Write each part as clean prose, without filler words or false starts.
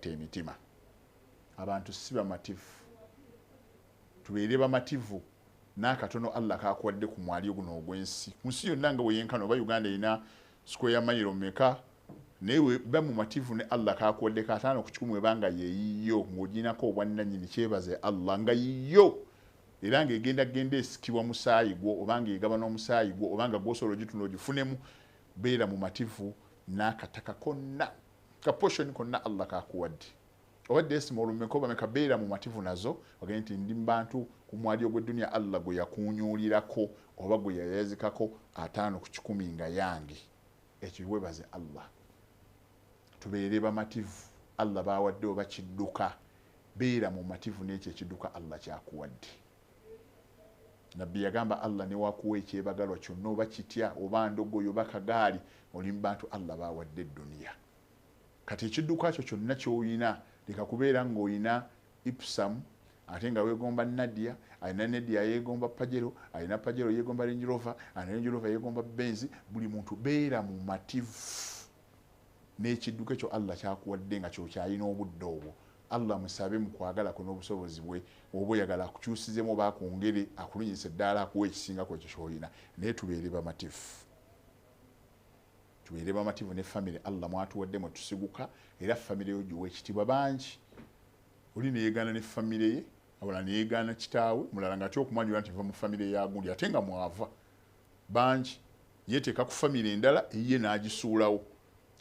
emitima abantu si bamativu tubeere bamativu n'akatono Allah kakuwadde ku mwali guno ogw'ensi mu nsi yonna nga weyenkana oba Uganda erina square mile meka newe ba mu mativu ne Allah kakuwadde katano ku kikumu ebanga yeyiyo ng'oginako obwannannyini kyebaze Allah nga yiyo era ng'egenda genda esikibwa musaayi gwo obanga egaba n'omusaayi gwo obanga gw'osobola ogitunda ogifunemu beera mu mativu n'akataka konna ka portion konna Allah kakuwadde obadde esima olumeko bameka beera mu mativu nazo ogende nti ndi bantu ku mwali ogw'edduniya Allah gwe yakunyuulirako oba gwe yayazikako 5 ku 10 nga yange ekyo webaze Allah tubeere bamativu Allah bawadde oba kidduka beera mu mativu n'ekyo ekidduka Allah kyakuwadde nabbi yagamba Allah ne wakuwa ekyebagalwa kyonna oba kitya oba ndogoyo oba kagaali oli mu bantu Allah bawadde edduniya kati ekidduka kyo kyonna ky'oyina leka kubeera ng'oyina Ipsam ate nga weegomba Nadia alina Nadia yeegomba Pajero alina Pajero yeegomba Range Rover alina Range Rover yeegomba Benz buli muntu beera mu mativu n'ekidduka ekyo Allah kyakuwadde nga kyokyalina obudde obwo Allah musabe mu kwagala ko n'obusobozi bwe oba oyagala akukyusizemu oba akwongere akulunyisa eddala akuwa ekisingako ekyo ky'olina naye tubeere bamativu ne family Allah mwatuwadde mwe tusiguka era family yo giwa ekitiibwa bangi oli neyegaana ne family ye awala neyegaana kitaawe mulala nga tyokumanyira nti va mu family yagundi ate nga mwava bangi yeteeka ku family endala eyiye n'agisuulawo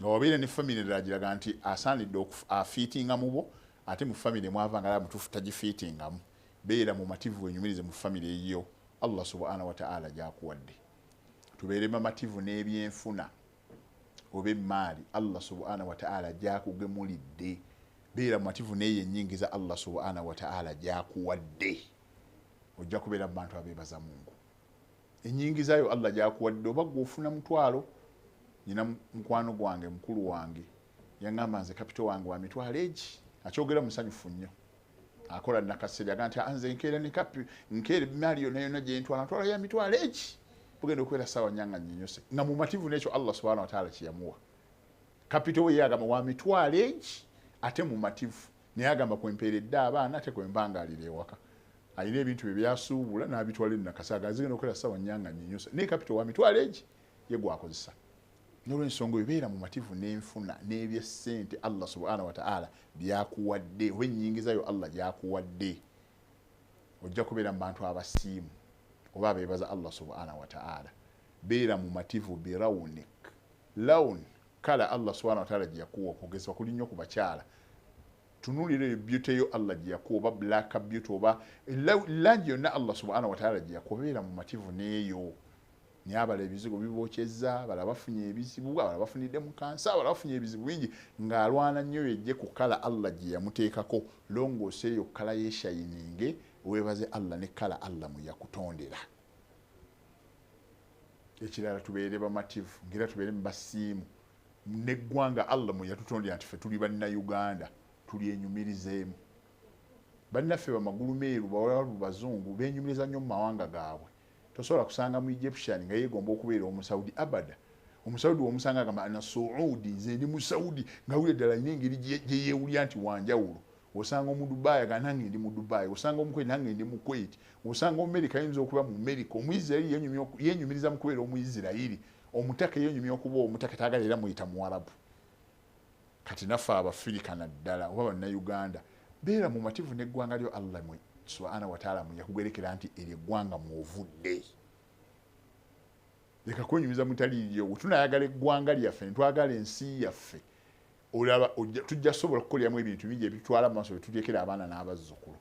nga wabeera ne family endala giraga nti asaanidde afiitinga mu bo ate mu family mwava nga mutuufu tagifiitingamu beera mu mativu wenyumirize mu family eyiyo Allah subhanahu wa ta'ala gyakuwadde tubeere bamativu n'ebyenfuna oba emaali Allah subhanahu wa ta'ala gyakugemulidde beera mativu neyo ennyingiza Allah subhanahu wa ta'ala gyakuwadde ojja kubeera mu bantu abeebaza Mungu ennyingizayo Allah gyakuwadde oba gw'ofuna mutwalo nyina mukwano gwange mukulu wange yangamba nze kapito wange wa mitwalo egi akyogera musanyufu nnyo akola nakaseri aga nti anze nkeera ne kapi nkeera emaali yonna yonna gye ntwala ntwala ya mitwalo egi bugenda okubeera sawa nyanga nnyonyose nga mu mativu n'ekyo Allah subhanahu wa ta'ala kiyamuwa kapito we yagamba wa mitwalo egi ate mu mativu naye agamba kwempeeredde abaana ate kwembangaalira ewaka alina ebintu bye byasuubula n'abitwala ennakasaaga azigenda okubeera sawa nyanga nnyonyose naye kapito wa mitwalo egi ye gwakozesa n'olw'ensonga ebeera mu mativu n'enfuna n'ebyessente Allah subhanahu wa ta'ala byakuwadde oba ennyingizayo Allah gyakuwadde ojja kubeera mu bantu abasiimu oba abeebaza Allah subhanahu wa ta'ala beera mu mativu birawunik lawn kala Allah subhanahu wa ta'ala gye yakuwa okugezebwa kuli nnyo ku bakyala tunuulira eyo beauty yo Allah gye yakuwa oba black beauty oba langi yonna Allah subhanahu wa ta'ala gye yakuwa beera mu mativu n'eyo naye abala ebizigo bibokyezza abala bafunye ebizibu abala bafunidde mu kansa abala bafunye ebizibu bingi ng'alwana nnyo yejje ku kala Allah gye yamuteekako longoose eyo kala yeeshayininge weebaze Allah ne kala Allah mwe yakutondera ekirala tubeere bamativu ngera tubeere mu basiimu n'eggwanga Allah mwe yatutondera nti ffe tuli bannayuganda tulyenyumirizeemu bannaffe bamagulu meeru bawalu bazungu beenyumiriza nnyo mu mawanga gaabwe tosobola kusanga mu Egyptian nga yeegomba okubeera omusaudi abada omusaudi w'omusanga agamba ana Saudi nze ndi mu Saudi nga wule ddala ina engeri gye yeewulya nti wanjawulo osanga omu Dubai aga nange ndi mu Dubai osanga omukweti nange ndi mu Kuwait osanga Omumerika yinza okuba mu America Omuyisirayiri yenyumiriza mu kubeera Omuyisirayiri omutaka yenyumya okuba omutaka taagala era muyita Muwarabu kati naffe Abafirika naddala oba bannayuganda beera mu mativu n'eggwanga lyo Allah mwe subhanahu wa ta'ala mwe yakugerekera nti eryo eggwanga mwovudde leka kwenyumiza mutaliriyo tunayagala eggwanga lyaffe ntwagala ensi yaffe olaba tujja sobola kukoleramu ebintu bingi ebitwala maaso betuteekera abaana n'abazzukulu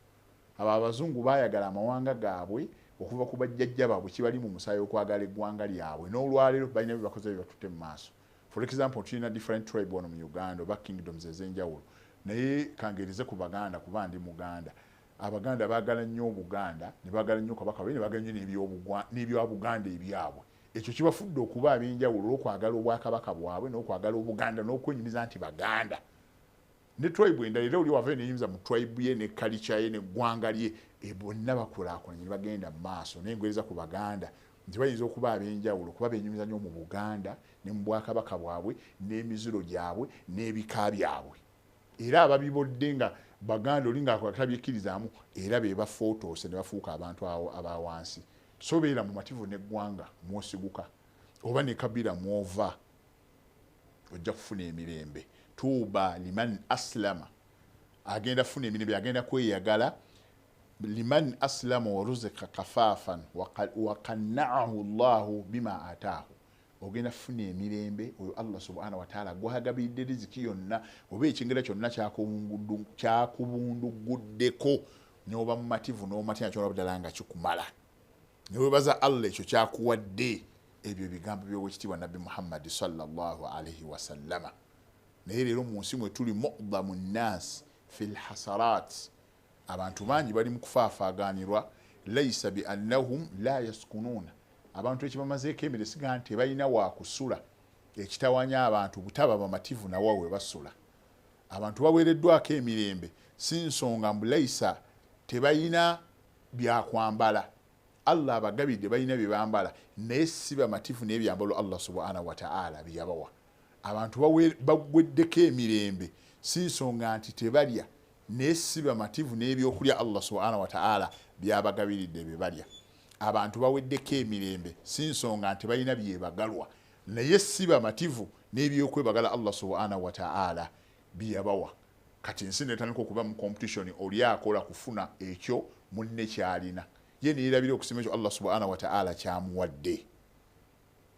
abo abazungu baayagala amawanga gaabwe okuva ku bajjajja baabwe kibali mu musaayi okwagala eggwanga lyabwe n'olwaleero balina bye bakoze bye batutte mu maaso for example tulina different tribe wano mu Uganda oba kingdoms ez'enjawulo naye kangereze ku Baganda kuba ndi Muganda Abaganda baagala nnyo Obuganda ne baagala nnyo Kabaka ne baagala nnyo n'ebyobuganda ebyabwe ekyo kibafudde okuba ab'enjawulo okwagala obwakabaka bwabwe n'okwagala Obuganda n'okwenyumiza nti Baganda ne tribe endala era oli wava neyinza mu tribe ye ne culture ye ne ggwanga lye bonna bakulaakulanye ne bagenda mu maaso n'engereza ku Baganda nti bayinza okuba ab'enjawulo kuba beenyumiza nnyo mu Buganda ne mu bwakabaka bwabwe n'emiziro gyabwe n'ebika byabwe era ababibodde nga baganda olinga akatabyekkirizaamu era be bafootose ne bafuuka abantu aba wansi. So beera mu mativu n'eggwanga mwosiguka oba ne kabira mwova ojja kufuna emirembe. Tuuba liman aslama, agenda kufuna emirembe, agenda kweyagala. Liman aslama wa ruzika kafafan wa qanna'ahu Allahu bima ataahu, ogenda kufuna emirembe oyo Allah subhanahu wa ta'ala gwagabidde riziki yonna oba ekingera kyonna kyakubunduguddeko n'oba mu mativu n'omatina kyona ddala nga kikumala ne webaza Allah ekyo kyakuwadde. Ebyo bigambo by'owekitiibwa Nabbi Muhammad sallallahu alaihi wasallama. Naye leero mu nsi mwe tuli mu'dhamu nnaasi fil hasarat, abantu bangi bali mu kufaafaaganirwa. Laysa bi annahum la yaskunuuna, abantu ekibamazeeko emere siga nti tebalina waakusula. Ekitawanya abantu butaba bamativu nawo we basula. Abantu baweereddwako emirembe si nsonga mbu laysa tebalina byakwambala, Allah abagabidde balina bye bambala, naye si bamativu n'ebyambalo Allah subhanahu wa ta'ala byabawa. Abantu bagweddeko emirembe si nsonga nti tebalya, naye si bamativu n'ebyokulya Allah subhanahu wa ta'ala byabagabiridde bye balya. Abantu baweddeko emirembe si nsonga nti balina byebagalwa, naye si bamativu n'ebyokwebagala Allah subhanahu wa ta'ala byabawa. Kati ensi netandika okuba mu competition, oli akola kufuna ekyo munne kyalina, ye neerabira okusima ekyo Allah subhanahu wa ta'ala kyamuwadde.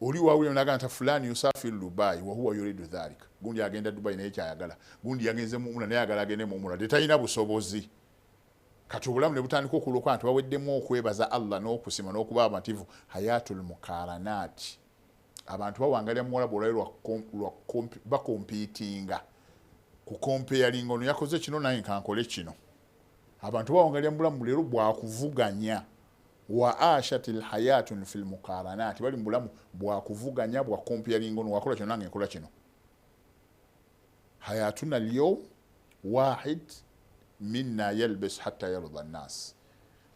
Oli wawulira naga nti fulani yusafiru Dubai wa huwa yuridu dhalika, gundi agenda Dubai naye kyayagala, gundi yagenze mu umra naye agala agende mu umra, tetalina busobozi. Kati obulamu ne butandika okulooka nti baweddemu okwebaza Allah n'okusima n'okuba abamativu. Hayatul mukaranati, abantu bawangalira muwala bwolwayo bakompitinga kukompeyalinga ono yakoze kino naye nkankole kino. Abantu bawangalira mubulamu leero bwakuvuganya. Wa ashatil hayatun fil muqaranati, bali mubulamu bwakuvuganya bwakompeyalinga ono wakola kino nange nkola kino. Hayatuna al-yawm wahid minna yalbis hatta yarda an-nas,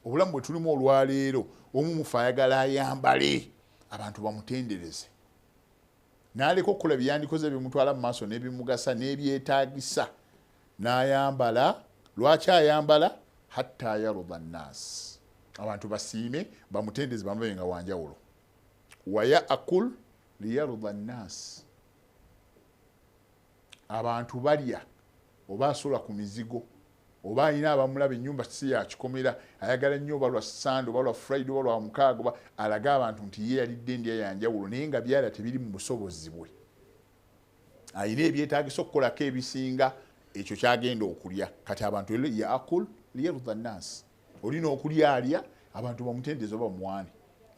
obulamu bwe tulimu olwaleero omu mufa ayagala ayambale abantu bamutendereze, n'aleka okukola byandikoze bimutwala mu maaso n'ebimugasa n'ebyetaagisa, n'ayambala. Lwaki ayambala? Hatta yarda an-nas, abantu basiime bamutendeze bambaye nga wanjawulo. Wa yaakul liyarda an-nas, abantu balya oba asula ku mizigo oba alina abamulaba ennyumba si yakikomera, ayagala nnyo oba lwa Sande oba lwa Friday oba lwa mukaaga oba alaga abantu nti ye yalidde endya yanjawulo naye nga byala tebiri mu busobozi bwe. Alina ebyetaagisa okukolako ebisinga ekyo kyagenda okulya. Kati abantu ero yaakul liyarda an-nas, olina okulya alya abantu bamutendeze oba muwaane,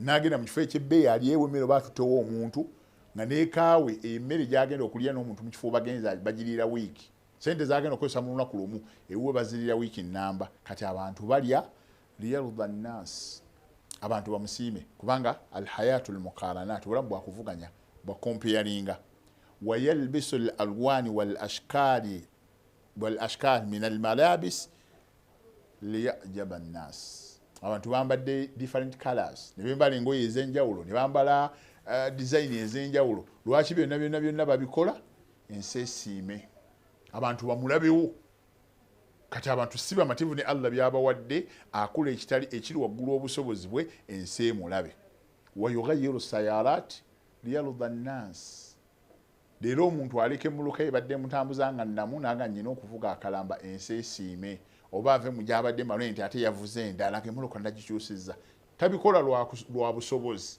n'agenda mu kifo eky'ebbeeyi alyewo emmere oba atutewo omuntu nga neekaawe emmere gyagenda okulya n'omuntu mu kifo bagenza bagiriira wiiki, sente zagenda okozesa mu lunaku lumu ewuwe bazirira wiiki nnamba. Kati abantu balya liyarda an-nas, abantu bamusiime, kubanga alhayatul muqaranat, obulamu bwakuvuganya bwakompeyalinga. Wa yalbisu al-alwani wal ashkali min al-malabis liyajaba an-nas, abantu bambadde different colors, ne bambala engoye ez'enjawulo, ne bambala design ez'enjawulo. Lwaki byonna babikola? Ensi esiime, abantu bamulabewo. Kati abantu si bamativu ne Allah byabawadde, akula ekiri waggulu obusobozi bwe, ensi emulabe. Wa yughayyiru sayarat liyarda an-nas, leero omuntu aleke muluka ebadde mutambuza nga nnamu naga nnyina okuvuga akalamba, ensi esiime. Oba ave mu gyabadde malwe nti ate yavuze endala ng'emmotoka nagikyusizza. Tabikola lwa busobozi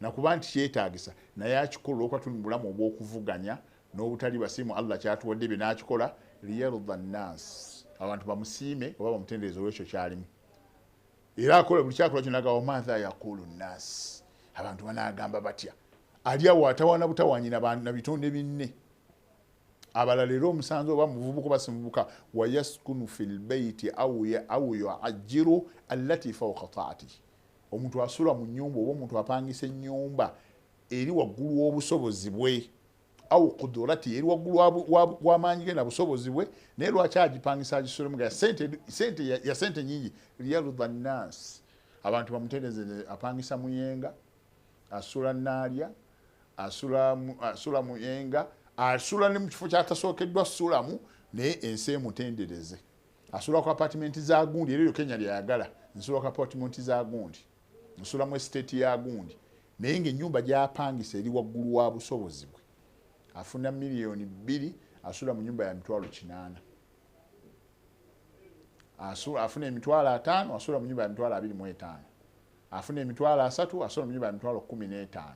nakuba nti kyetaagisa, naye akikola olwokuba tuli mu bulamu obw'okuvuganya n'obutali basiimu. Allah kyatuwadde bye n'akikola liyarda an-nas, abantu bamusiime oba bamutendereze olw'ekyo kyalimu. Era akola buli kyakola kyo naga wamadha yaqulu an-nas, abantu banaagamba batya? Ali awo atawaana butawaanyi na bitonde binne. Abalala leero omusanzu oba muvubuka oba simuvubuka, wa yaskunu fil bayti aw yu'ajjiru allati fawqa ta'atihi, omuntu asula mu nnyumba oba omuntu apangisa ennyumba eri waggulu w'obusobozi bwe, aw qudrati, eri waggulu w'amaanyi ge na busobozi bwe, naye lwaki agipangisa agisulemu ga sente nyingi? Liyarda an-nas, abantu bamutendeze. Apangisa muyenga, asula naalya, asula muyenga, asula ne mu kifo kyatasookeddwa sulamu, naye ensi emutendereze. Asula ku apartment za gundi, era Kenya lyayagala nsula ku apartment za gundi, nsula mu estate ya gundi, naye ng'ennyumba gy'apangisa eri waggulu wa busobozi bwe. Afuna miliyoni 2, asula mu nyumba ya mitwalo 8. Afuna emitwalo 5, asula mu nyumba ya mitwalo 25. Afuna emitwalo 3, asula mu nyumba ya mitwalo 15.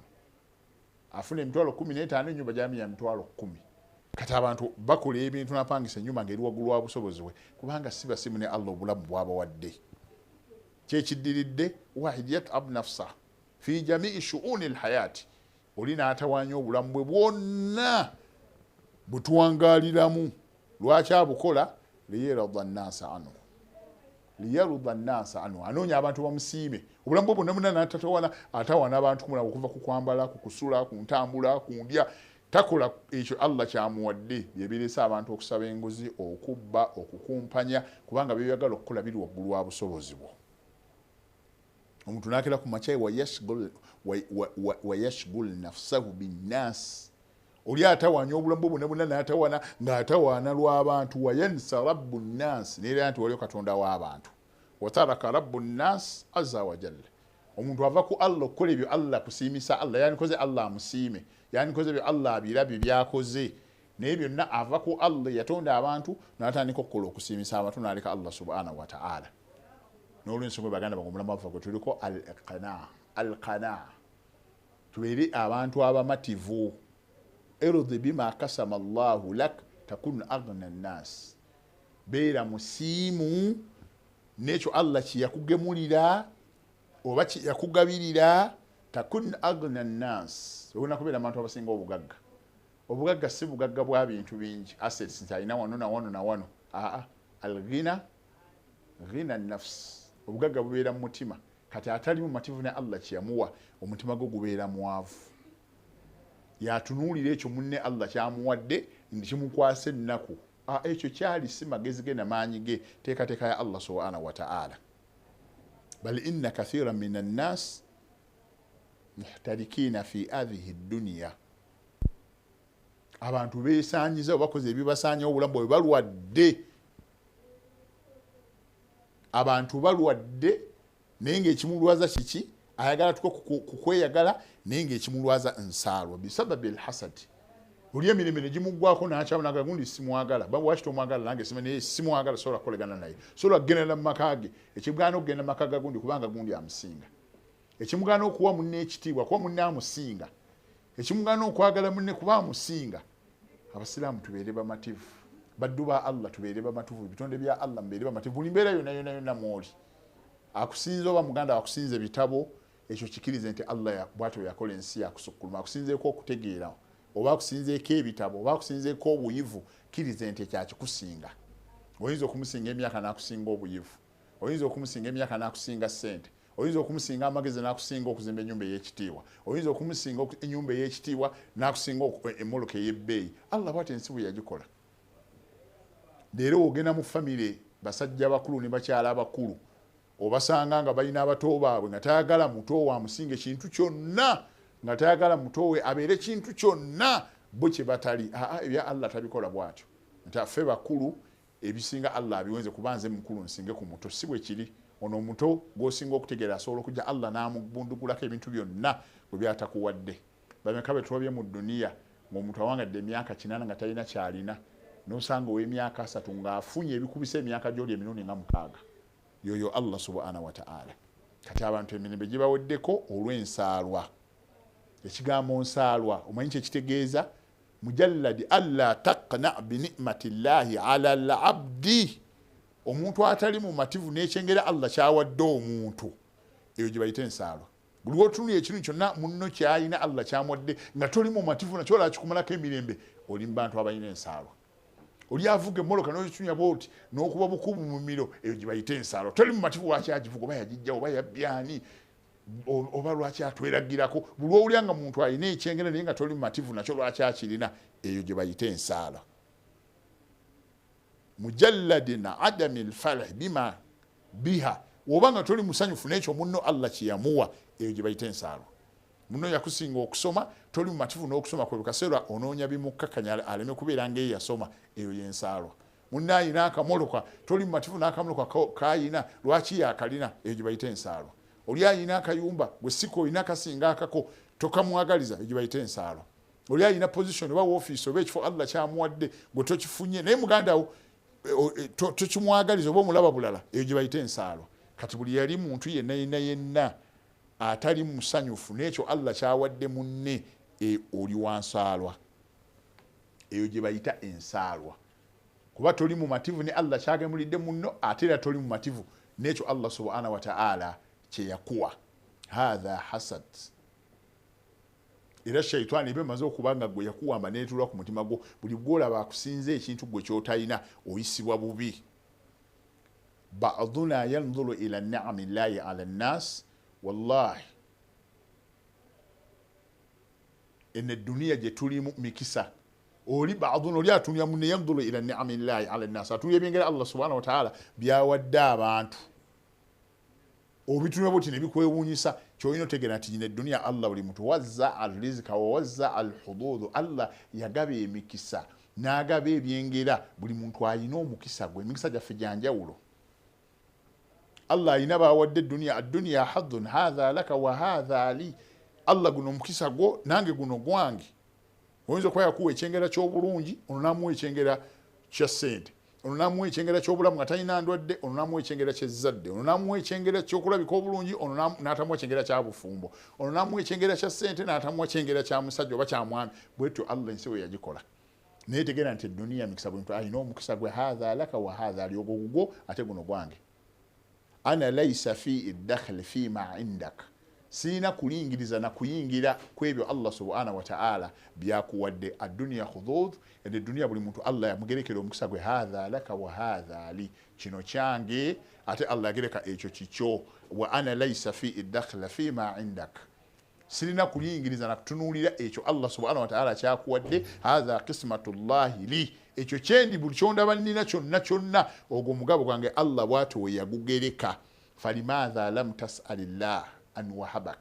Afuna emitwalo 15, ennyumba gy'ami ya mitwalo 10. Kati abantu bakola ebintu napangisa ennyumba ng'eri waggulu wa busobozi bwe, kubanga si basimu ne Allah obulamu bw'abawadde. Kyekiddiridde wahidiyat ab nafsa fi jamii shu'uni alhayati, oli n'atawaanya obulamu bwe bwonna butuwangaaliramu. Lwaki abukola? liyarda nnasa anhu, liyarda nnasa anhu, anoonya abantu bamusiime. Obulamu bwe bwonna atawaana abantu kumulaba, okuva ku kwambala, ku kusula, ku ntambula, ku ndya. Takola ekyo Allah kyamuwadde, bye bireesa abantu okusaba enguzi, okubba, okukumpanya, kubanga byeyagala okukola biri waggulu wa busobozi bwo. Omuntu nakera ku makya wa yashghul nafsahu binnas, oli atawaanya obulamu bwonna n'atawaana ng'atawaana lw'abantu. Wa yansa rabbu nnas, neera nti waliyo katonda w'abantu. Wa taraka rabbu nnas azza wa jalla, omuntu ava ku Allah okukola ebyo Allah kusiimisa Allah, yanikoze Allah amusiime, yanikoze ebyo Allah abirabye byakoze, naye byonna ava ku Allah yatonda abantu n'atandika okukola okusiimisa abantu n'aleka Allah subhanahu wa ta'ala. N'olw'ensonga baganda bange omulamu waffe gwe tuliko al-qanaa, tubeere abantu abamativu. Irdi bima kasama Allahu lak takun aghna nnas, beera musiimu n'ekyo Allah kyeyakugemulira oba yakugabirira. Takun aghna nnas, olina kubeera abantu abasinga obugagga. Obugagga si bugagga bwa bintu bingi, assets nti alina wano na wano na wano. Al-ghina ghina nafs, obugagga bubeera mu mutima. Kati atali mu mativu ne Allah kyeyamuwa, omutima gwe gubeera mwavu. Yatunuulira ekyo munne Allah kyamuwadde ndi kimukwasa ennaku. Ekyo kyali si magezi ge na maanyi ge, teekateeka ya Allah subhanahu wa ta'ala. Bal inna kathiran minan nas muhtarikina fi hadhihi dunya, abantu beesaanyiza bakoze ebibasaanya obulamu bwe balwadde. Abantu balwadde naye ng'ekimulwaza kiki? Ayagala tuko kukweyagala naye ng'ekimulwaza nsaalwa bisababi alhasad. Oli emirembe ne gimuggwako n'akyabona gundi simwagala, lwaki tomwagala? Nange naye simwagala, sobola kukolegana naye, sobola kugenda mu maka ge. Ekimugaana okugenda mu maka ga gundi kubanga gundi amusinga. Ekimugaana okuwa munne ekitiibwa kuba munne amusinga. Ekimugaana okwagala munne kuba amusinga. Abasiraamu tubeere bamativu, baddu ba Allah tubeere bamativu, ebitonde bya Allah mbeere bamativu buli mbeera yonna mwoli. Akusinza oba muganda akusinze bitabo, ekyo kikirize nti Allah bw'atyo yakola ensi yakusukkuluma. Akusinzeeko okutegeera, oba akusinzeeko ebitabo, oba akusinzeeko obuyivu, kirize nti ekyakikusinga. Oyinza okumusinga emyaka n'akusinga obuyivu, oyinza okumusinga emyaka n'akusinga ssente, oyinza okumusinga amagezi n'akusinga okuzimba ennyumba ey'ekitiibwa, oyinza okumusinga ennyumba ey'ekitiibwa n'akusinga emmoloka ey'ebbeeyi. Allah bw'atyo ensi bwe yagikola. Leero ogenda mu famire, basajja bakulu ne bakyala abakulu, obasanga nga balina abato baabwe nga tayagala muto we amusinga ekintu kyonna, nga tayagala muto we abeere kintu kyonna bo kye batali. Ebya Allah tabikola bw'atyo. Nti affe bakulu ebisinga Allah abiwenze kuba nze mukulu nsinge ku muto. Si bwe kiri. Ono omuto gw'osinga okutegeera asobola okujja Allah n'amubundugulako ebintu byonna bwe byatakuwadde. Bameka be tulabye mu duniya ng'omuntu awangadde emyaka 8 nga talina kyalina, n'osanga ow'emyaka 3 ng'afunye ebikubisa emyaka gy'oli emirundi nga 6. Yoyo Allah subhanahu wa ta'ala. Kati abantu emirembe gibaweddeko olw'ensaalwa. Ekigambo nsaalwa omanyi kye kitegeeza? Mujalladi alla taqna bi ni'matillahi ala al-abdi, omuntu atali mu mativu n'ekyengera Allah kyawadde omuntu, eyo gye bayita ensaalwa. Buli lw'otunulira ekintu kyonna munno kyalina Allah kyamuwadde nga toli mu mativu nakyo olakikumalako emirembe, oli mu bantu abalina ensaalwa. Oli avuga emmoloka n'okicunya bw'oti n'okuba bukubu mu miro, eyo gye bayita ensaalwa. Toli mu mativu lwaki agivuga, oba yagijja oba yabyani, oba lwaki atweragirako. Buli lw'owulira nga muntu alina ekyengera naye nga toli mu mativu nakyo lwaki akirina, eyo gye bayita ensaalwa. Mujalladin adami alfarah bima biha, oba nga toli musanyufu n'ekyo munno Allah kye yamuwa, eyo gye bayita ensaalwa. Munno yakusinga okusoma, toli mu mativu n'okusoma kwe kaseera onoonya bimukkakanya aleme kubeera ng'eyo yasoma, eyo y'ensaalwa. munna ayina akamoloka toli mumativu n'akamoloka kayina lwaki yakalina eyo gye bayita ensaalwa oli ayina akayumba gwe siko olina akasinga akako tokamwagaliza eyo gye bayita ensaalwa oli ayina position oba woofiisi oba ekifo Allah kyamuwadde gwe tokifunye naye muganda wo tokimwagaliza oba omulaba bulala eyo gye bayita ensaalwa kati buli yali muntu yenna atali musanyufu n'ekyo Allah kyawadde munne oli wansaalwa eyo gye bayita ensaalwa kuba toli mumativu ne Allah kyagemulidde munno ate era toli mumativu n'ekyo Allah subhanahu wa ta'ala kye yakuwa hadha hasad era shayitani ibe maze okubanga gwe yakuwamba n'etuula ku mutima gwo buli bwolaba akusinze ekintu gwe kyotayina oyisibwa bubi ba'duna yanzuru ila ni'ami llahi ala nnas wallahi ene dunia gye tulimu mikisa oli ba'duna oli atunya munne yanzuru ila ni'ami llahi ala nnas atuye byengera Allah subhanahu wa ta'ala byawadde abantu obitunye boti ne bikwewunyisa kyoyino tegera nti ne dunia Allah buli muntu wazza al-rizqa wa wazza al-hudud Allah yagaba emikisa n'agaba ebyengera buli muntu ayina omukisa gwe emikisa gyaffe gyanjawulo Allah ayina bawadde dunia ad-dunya haddun hadha laka wa hadha li Allah guno omukisa gwo nange guno gwange oyinza okuba yakuwa ekyengera ky'obulungi ono n'amuwa ekyengera kya ssente ono n'amuwa ekyengera ky'obulamu nga talina ndwadde ono n'amuwa ekyengera ky'ezzadde ono n'amuwa ekyengera ky'okulabika obulungi ono n'atamuwa ekyengera kya bufumbo ono n'amuwa ekyengera kya ssente n'atamuwa ekyengera kya musajja oba kya mwami bwetyo Allah ensi we yagikola naye tegeera nti edduniya mikisa buli muntu alina omukisa gwe hadha laka wa hadha ali ogwo gugwo ate guno gwange ana laysa fi iddakhli fi ma indaka sina kulingiriza na kuyingira kwebyo Allah subhanahu wa ta'ala byakuwadde ad-dunya khudud ede dunia buli muntu Allah yamugerekera omukisa gwe hadha laka wa hadha li kino kyange ate Allah yagereka ekyo kikyo wa ana laysa fi iddakhla fi ma indak sirina kulingiriza na kutunulira ekyo Allah subhanahu wa ta'ala kyakuwadde hadha qismatullahi li ekyo kyendi buli kyondaba nina kyonna ogwo mugabo gwange Allah bwatu we yagugereka falimadha lam tas'alillah an wahabak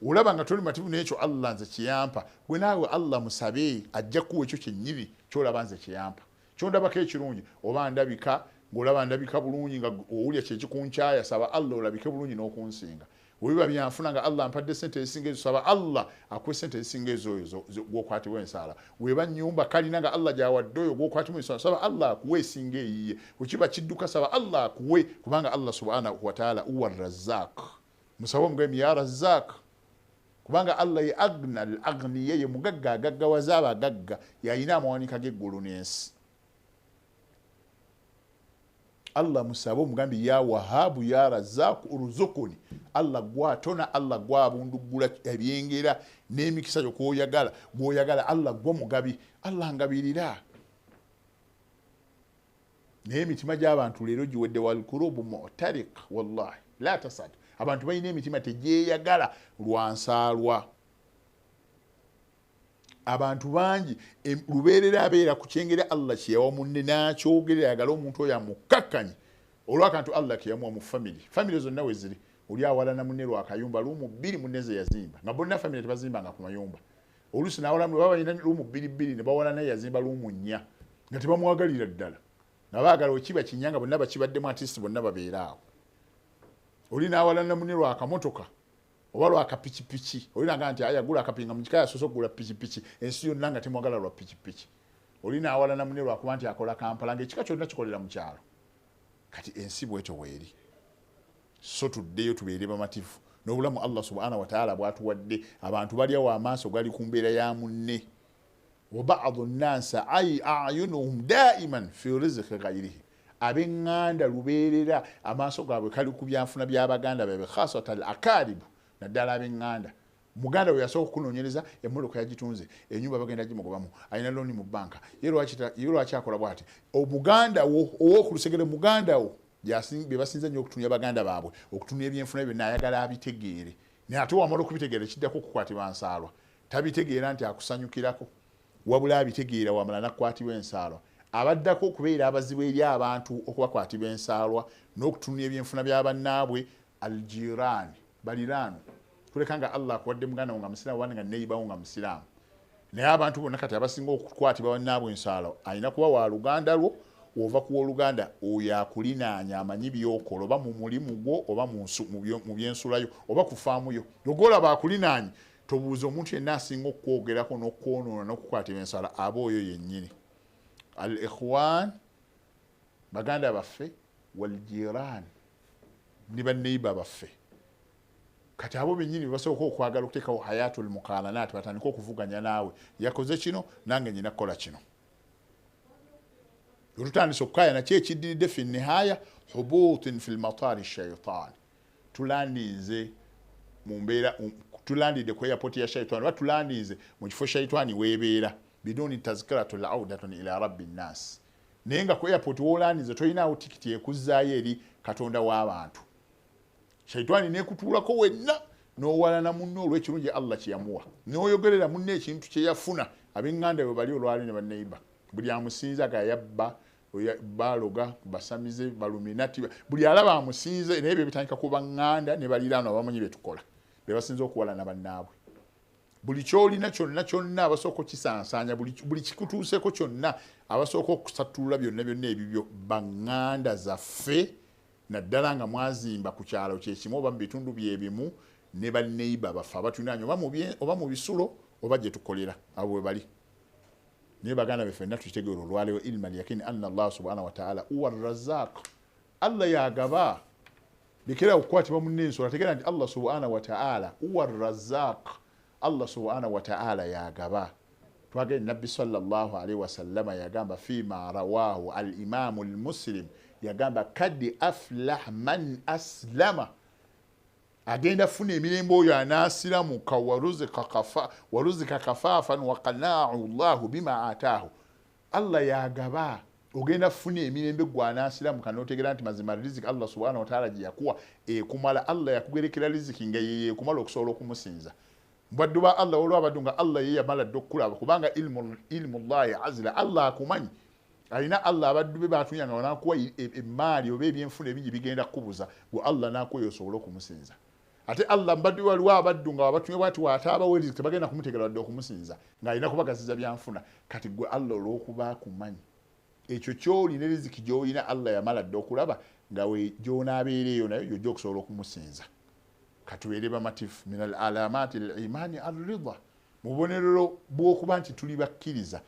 ulaba nga toli mativu n'ekyo Allah nze kiyampa gwe naawe Allah musabe ajja kuwa ekyo kyennyini kyolaba nze kiyampa kyondabako ekirungi oba ndabika ng'olaba ndabika bulungi nga owulya kyekikunkyaya saba Allah olabike bulungi n'okunsinga webiba byanfuna nga Allah ampadde sente ezisinga ezo saba Allah akuwe sente ezisinga ezo gwokwatibwa ensaala weba nnyumba kalina nga Allah gyawadde oyo gwokwatibwa ensaala saba Allah akuwe esinga eyiye wekiba kidduka saba Allah akuwe kubanga Allah subhanahu wa ta'ala huwa razzaq musaba omugemi ya razzaq kubanga Allah ye agna al-aghniya ye mugagga agaggawaza abagagga yayina amawanika g'eggulu n'ensi Allah musaba omugambi ya wahabu ya razzaq uruzukuni Allah gwatona Allah gwabundugula ebyengera n'emikisa gy'oyagala bw'oyagala Allah gwo mugabi Allah ngabirira n'emitima gy'abantu leero giwedde wal kurubu mu'tariq wallahi la tasad abantu balina emitima tegyeyagala lwansaalwa abantu bangi lubeerera abeera ku kyengera Allah kyeyawa munne n'akyogerera ayagala omuntu oyo amukakkanye olw'akantu Allah keyamuwa mu famire zonna we ziri oli awalana munne lwakayumba lumu bbiri munne ze yazimba nga bonna famire tebazimbanga ku mayumba oluusi n'awalamu baba balina lumu bbiri ne bawalana yazimba lumu nnya nga tebamwagalira ddala nga baagala okiba kinyanga bonna bakibaddemu artist bonna babeeraawo oli n'awalana munne lwakamotoka oba lwakapikipiki oli nanga nti ayagula akapinga mu kikaya soso okugula pikipiki ensi yonna nga temwagala lwa pikipiki oli n'awalana munne lwakuba nti akola Kampala ng'ekika kyonna kikolera mu kyalo kati ensi bwetyo weeri so tuddeyo tubeere bamativu n'obulamu Allah subhanahu wa ta'ala bwatuwadde abantu balyawo amaaso gali ku mbeera ya munne wa ba'dhu nnasa ayunuhum daiman fi rizqi ghayrihi abenganda lubeerera amaaso gaabwe kali ku byanfuna by'abaganda baabwe khasatan al-akaribu naddala abenganda muganda we yasooka okunoonyereza emmotoka yagitunze enyumba bagenda gimugobamu alina looni mu banka ye lwaki akola bw'ati omuganda wo ow'okulusegere muganda wo bye basinza nnyo okutunya baganda baabwe okutunya ebyenfuna byonna ayagala abitegeere naye ate wamala okubitegeera kiddako okukwatibwa nsaalwa tabitegeera nti akusanyukirako wabula abitegeera wamala nakukwatibwa ensaalwa abaddako okubeera abazibu eri abantu okubakwatibwa ensaalwa n'okutunya ebyenfuna by'abannaabwe aljirani baliraano kuleka nga Allah akuwadde muganda nga musiraamu wabanga neighbor nga musiraamu naye abantu bonna kati abasinga okukwatibwa bannaabwe ensaalwa alina kuba wa luganda lwo ova ku oluganda oyo akulinaanya amanyi byokola oba mu mulimu gwo oba mu byensulayo oba ku faamu yo ogolaba akulinaanye tobuuza omuntu yenna asinga okwogerako n'okwonoona n'okukwata ensala aba oyo yennyini. Al ikhwan baganda baffe wal jiran ne banneiba baffe kati abo bennyini basooka okwagala okuteekawo hayatul muqaranat batandika okuvuganya naawe yakoze kino nange nyina kukola kino olutandisa okukaayana ki ekiddiridde fi nihaya hubutin fi lmatari shaitan tulandinze mu mbeera tulandidde ku airport ya shaitani oba tulandinze mu kifo shaitani weebeera biduni tazkiratul audatun ila rabbi nnas naye nga ku airport woolandinze tolinaawo tikiti ekuzzaayo eri katonda w'abantu shaitani nekutuulako wenna n'owalana munno olw'ekirungi Allah kyeyamuwa n'oyogerera munno ekintu kye yafuna ab'eŋŋanda bwe bali olwali ne banneiba buli amusinza gayabba baloga basamize baluminati buli alaba amusinze naye bye bitandika kuba ŋŋanda ne baliraano abamanyi betukola be basinza okuwalana bannaabwe buli kyolina kyonna abasooka okisansanya buli kikutuuseko kyonna abasooka okusatulula byonna ebibyo baŋŋanda zaffe naddala nga mwazimba ku kyalo kyekimu oba mu bitundu byebimu ne banneiba baffe abatunanye oba mu bisulo oba gye tukolera abo bwe bali naye baganda beffe fenna tukitegeera olwaleero ilma lyakini anna Allah subhanahu wa ta'ala huwa arrazzaq Allah yagaba bikira okukwatibwa munne ensolo ategeera nti Allah subhanahu wa ta'ala huwa arrazzaq Allah subhanahu wa ta'ala yagaba twagenda nabbi sallallahu alaihi wasallama yagamba fima rawahu al-imamu al-muslim yagamba kadi aflah man aslama agenda funa emirembe oyo anaasiramuka waruzika kafaafan wa qana'u Allahu bima ataahu Allah yagaba ogenda funa emirembe gwe anaasiramuka n'otegeera nti mazima riziki Allah subhanahu wa ta'ala gye yakuwa ekumala Allah yakugerekera riziki nga yeye ekumala okusobola okumusinza mbaddu ba Allah olwabaddu nga Allah ye yamala dde okukulaba kubanga ilmu Allahi azila Allah akumanyi alina Allah abaddu be batunyanga wanakuwa emaali oba ebyenfuna ebingi bigenda kubuza gwe Allah nakuwa osobola okumusinza ate Allah mbaddu waliwo abaddu nga abatunya bwati waataabawo riziki tebagenda kumutegera wadde okumusinza ng'alina kubagasiza byanfuna kati gwe Allah olw'okuba akumanyi ekyo kyolina riziki gy'olina Allah yamala dde okulaba nga we gy'onaabeera eyo nayo yojja okusobola okumusinza katubeere bamatifu min al alamati al imani ar-ridha mu bubonerero bw'okuba nti tuli bakkiriza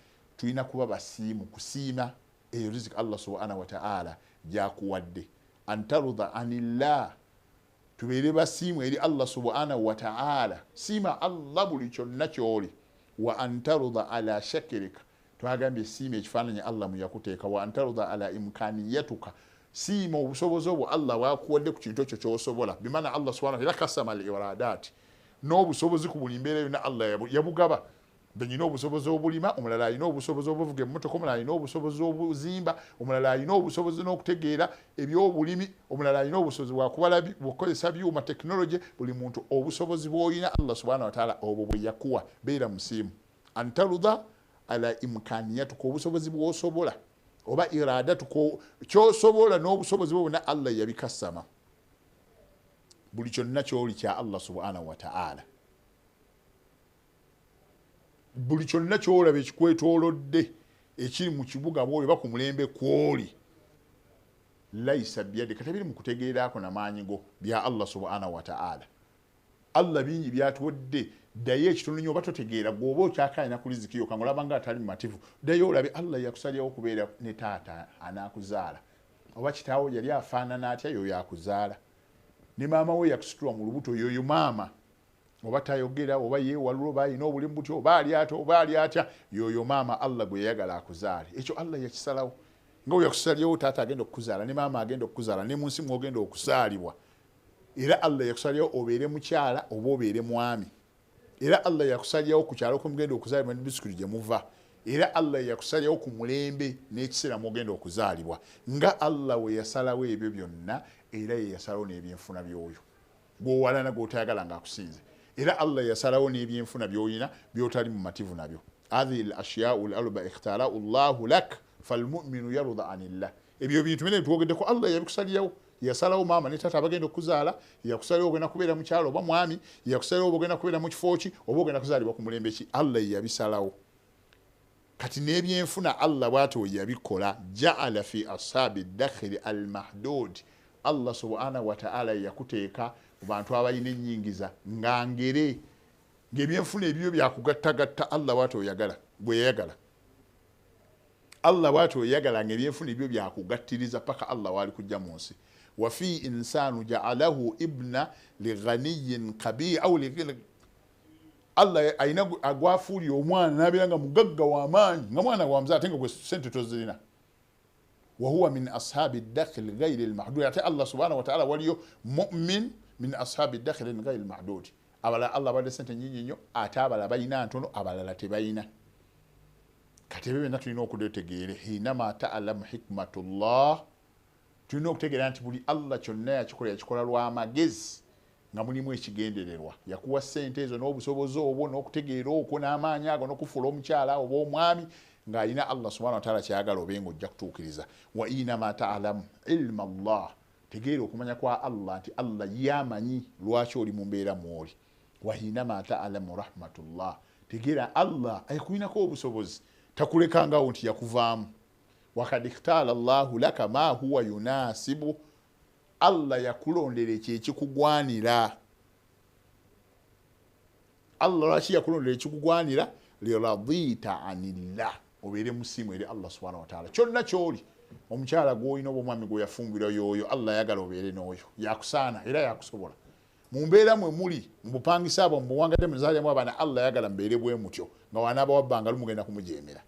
tulina kuba basiimu kusiima eyo riziki Allah subhanahu wa ta'ala gyakuwadde antarudha anillah tubeere basiimu eri Allah subhanahu wa ta'ala siima Allah buli kyonna kyoli wa antarudha ala shakirika twagambye siima ekifaananyi Allah mu yakuteeka wa antarudha ala imkaniyatuka siima obusobozi obwo Allah wakuwadde ku kintu ekyo ky'osobola bimana Allah subhanahu wa ta'ala kasama al-iradat n'obusobozi ku buli mbeera yonna Allah yabugaba benyina obusobozi obulima omulala alina obusobozi obuvuga emmotoka omulala alina obusobozi obuzimba omulala alina obusobozi n'okutegeera ebyobulimi omulala alina obusobozi bwakukozesa byuma tekinologi buli muntu obusobozi bw'olina Allah subhanahu wa ta'ala obwo bwe yakuwa beera musiimu antarudha ala imkaniyatuka obusobozi bw'osobola oba iradatuka ky'osobola n'obusobozi bwo bwonna Allah yabikasama buli kyonna ky'oli kya Allah subhanahu wa ta'ala buli kyonna kyolaba ekikwetoolodde ekiri mu kibuga bwoli oba ku mulembe kwoli laisa byadde katabiri mu kutegeeraako n'amaanyi go bya Allah subhanahu wa ta'ala Allah bingi byatuwadde ddayo ekitono nnyo oba totegeera gwoba okyakaayina ku riziki yo kanga olaba nga atali mumativu ddayo olabe Allah yakusalyawo okubeera ne taata anaakuzaala oba kitaawo yali afaanana atya yoyo akuzaala ne maama we yakusitula mu lubuto yoyo maama oba tayogera oba yeewalula oba alina obulimu butyo oba ali atya yoyo maama Allah gwe yayagala akuzaale ekyo Allah yakisalawo nga we yakusalyawo taata agenda okukuzaala ne maama agenda okukuzaala ne mu nsi mwogenda okusaalibwa era Allah yakusalyawo obeere mukyala oba obeere mwami era Allah yakusalyawo ku kyalo kumugenda okuzaalibwa ne bisikuli gye muva era Allah yakusalyawo ku mulembe n'ekiseera mwogenda okuzaalibwa nga Allah we yasalawo ebyo byonna era ye yasalawo n'ebyenfuna by'oyo gw'owalana gw'otayagala ng'akusinze era Allah yasalawo n'ebyenfuna by'olina by'otali mu mativu nabyo hadhihi al-ashya'u al-arba ikhtarahu Allahu lak falmu'minu yarda anillah ebyo bintu bine twogeddeko Allah yabikusalyawo yasalawo maama ne taata abagenda okuzaala yakusalawo ogenda kubeera mu kyalo oba mwami yakusalawo ogenda kubeera mu kifo ki oba ogenda kuzaalibwa ku mulembe ki Allah yabisalawo kati n'ebyenfuna Allah bw'atyo yabikola ja'ala fi ashabi dakhili al mahdud Allah subhanahu wa ta'ala yakuteeka mu bantu abalina ennyingiza nga ngere ng'ebyenfuna ebyo byakugattagatta Allah bw'atyo yagala bwe yayagala Allah bw'atyo yagala ng'ebyenfuna ebyo byakugattiriza paka Allah wali kujja mu nsi wa fi insanu ja'alahu ibna li ghaniyin kabi aw li Allah aina agwafuuli omwana n'abeeranga mugagga w'amaanyi nga mwana wa mzaa ate nga gwe sente tozirina wa huwa min ashabi dakhil ghayri al-mahdud ate Allah subhanahu wa ta'ala waliyo mu'min min ashabi dakhil ghayri al-mahdud abala Allah bade sente nyinyi nnyo ate abala bayina ntono abalala tebayina kati ebyo byonna tulina okutegeera hinama ta'lamu hikmatullah tulina okutegeera nti buli Allah kyonna yakikola lw'amagezi nga mulimu ekigendererwa yakuwa ssente ezo n'obusobozi obwo n'okutegeera okwo n'amaanyi ago n'okufuula omukyala oba omwami ng'alina Allah subhanahu wa ta'ala kyayagala obenga ojja kutuukiriza wa inama ta'lamu ilma Allah tegeera okumanya kwa Allah nti Allah yamanyi lwaki oli mu mbeera mw'oli wa inama ta'lamu rahmatullah tegeera Allah ayikulinako obusobozi takulekangawo nti yakuvaamu wakad ikhtara Allahu laka ma huwa yunasibu Allah yakulondera ekikugwanira Allah lwaki yakulondera ekikugwanira liradita anillah obeere musimu eri Allah subhanahu wa ta'ala kyonna kyoli omukyala gw'olina oba omwami gwe yafumbira yoyo Allah yagala obeere n'oyo yakusaana era yakusobola mu mbeera mwe muli mu bupangisa abo mu buwangadde mu zaaliyamu abaana Allah yagala mbeere bwe mutyo nga wanaaba wabbanga lumugenda kumujeemera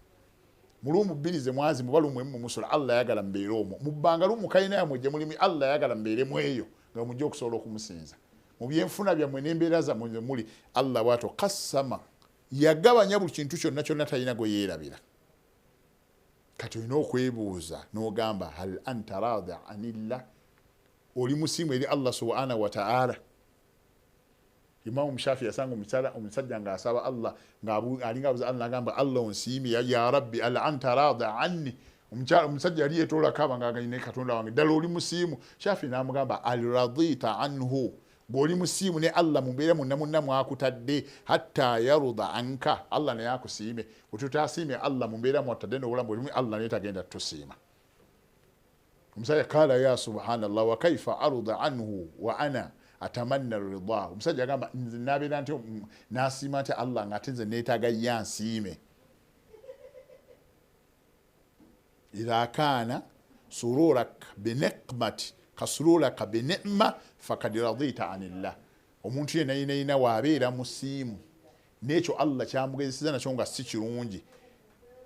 mulumu bbirize mwazi mubalu mwe musula Allah yagala mbeere omwo mubbanga lumu kayina yamwe gye mulimi Allah yagala mbeere mweyo nga mujja okusobola okumusinza mu byenfuna byammwe n'embeera zammwe muli Allah bw'atyo qassama yagabanya buli kintu kyonna kyonna talina gwe yeerabira kati olina okwebuuza n'ogamba hal anta radi anillah oli musimu eri Allah subhanahu wa ta'ala Imam Shafi yasanga omusajja ng'asaba Allah ng'alinga abuza Allah ng'agamba Allah onsiimi ya Rabbi al anta radi anni omusajja yali yeetoola kaba ng'aganyine Katonda wange ddala oli musiimu Shafi n'amugamba al radita anhu goli musiimu ne Allah mumbeera munna mwakutadde hatta yaruda anka Allah naye akusiime ututasiime Allah mumbeera mwatadde n'obulamu buli Allah naye tagenda tusiima omusajja kala ya subhanallah wa kaifa aruda anhu wa ana atamanna ridha omusajja agamba nze nabeera nti nasiima nti Allah ng'ate nze neetaaga yansiime idha kana sururak binikmati kasurulaka binima fakad radita anillah omuntu yenayina waabeera musiimu n'ekyo Allah kyamugezeseza nakyo nga si kirungi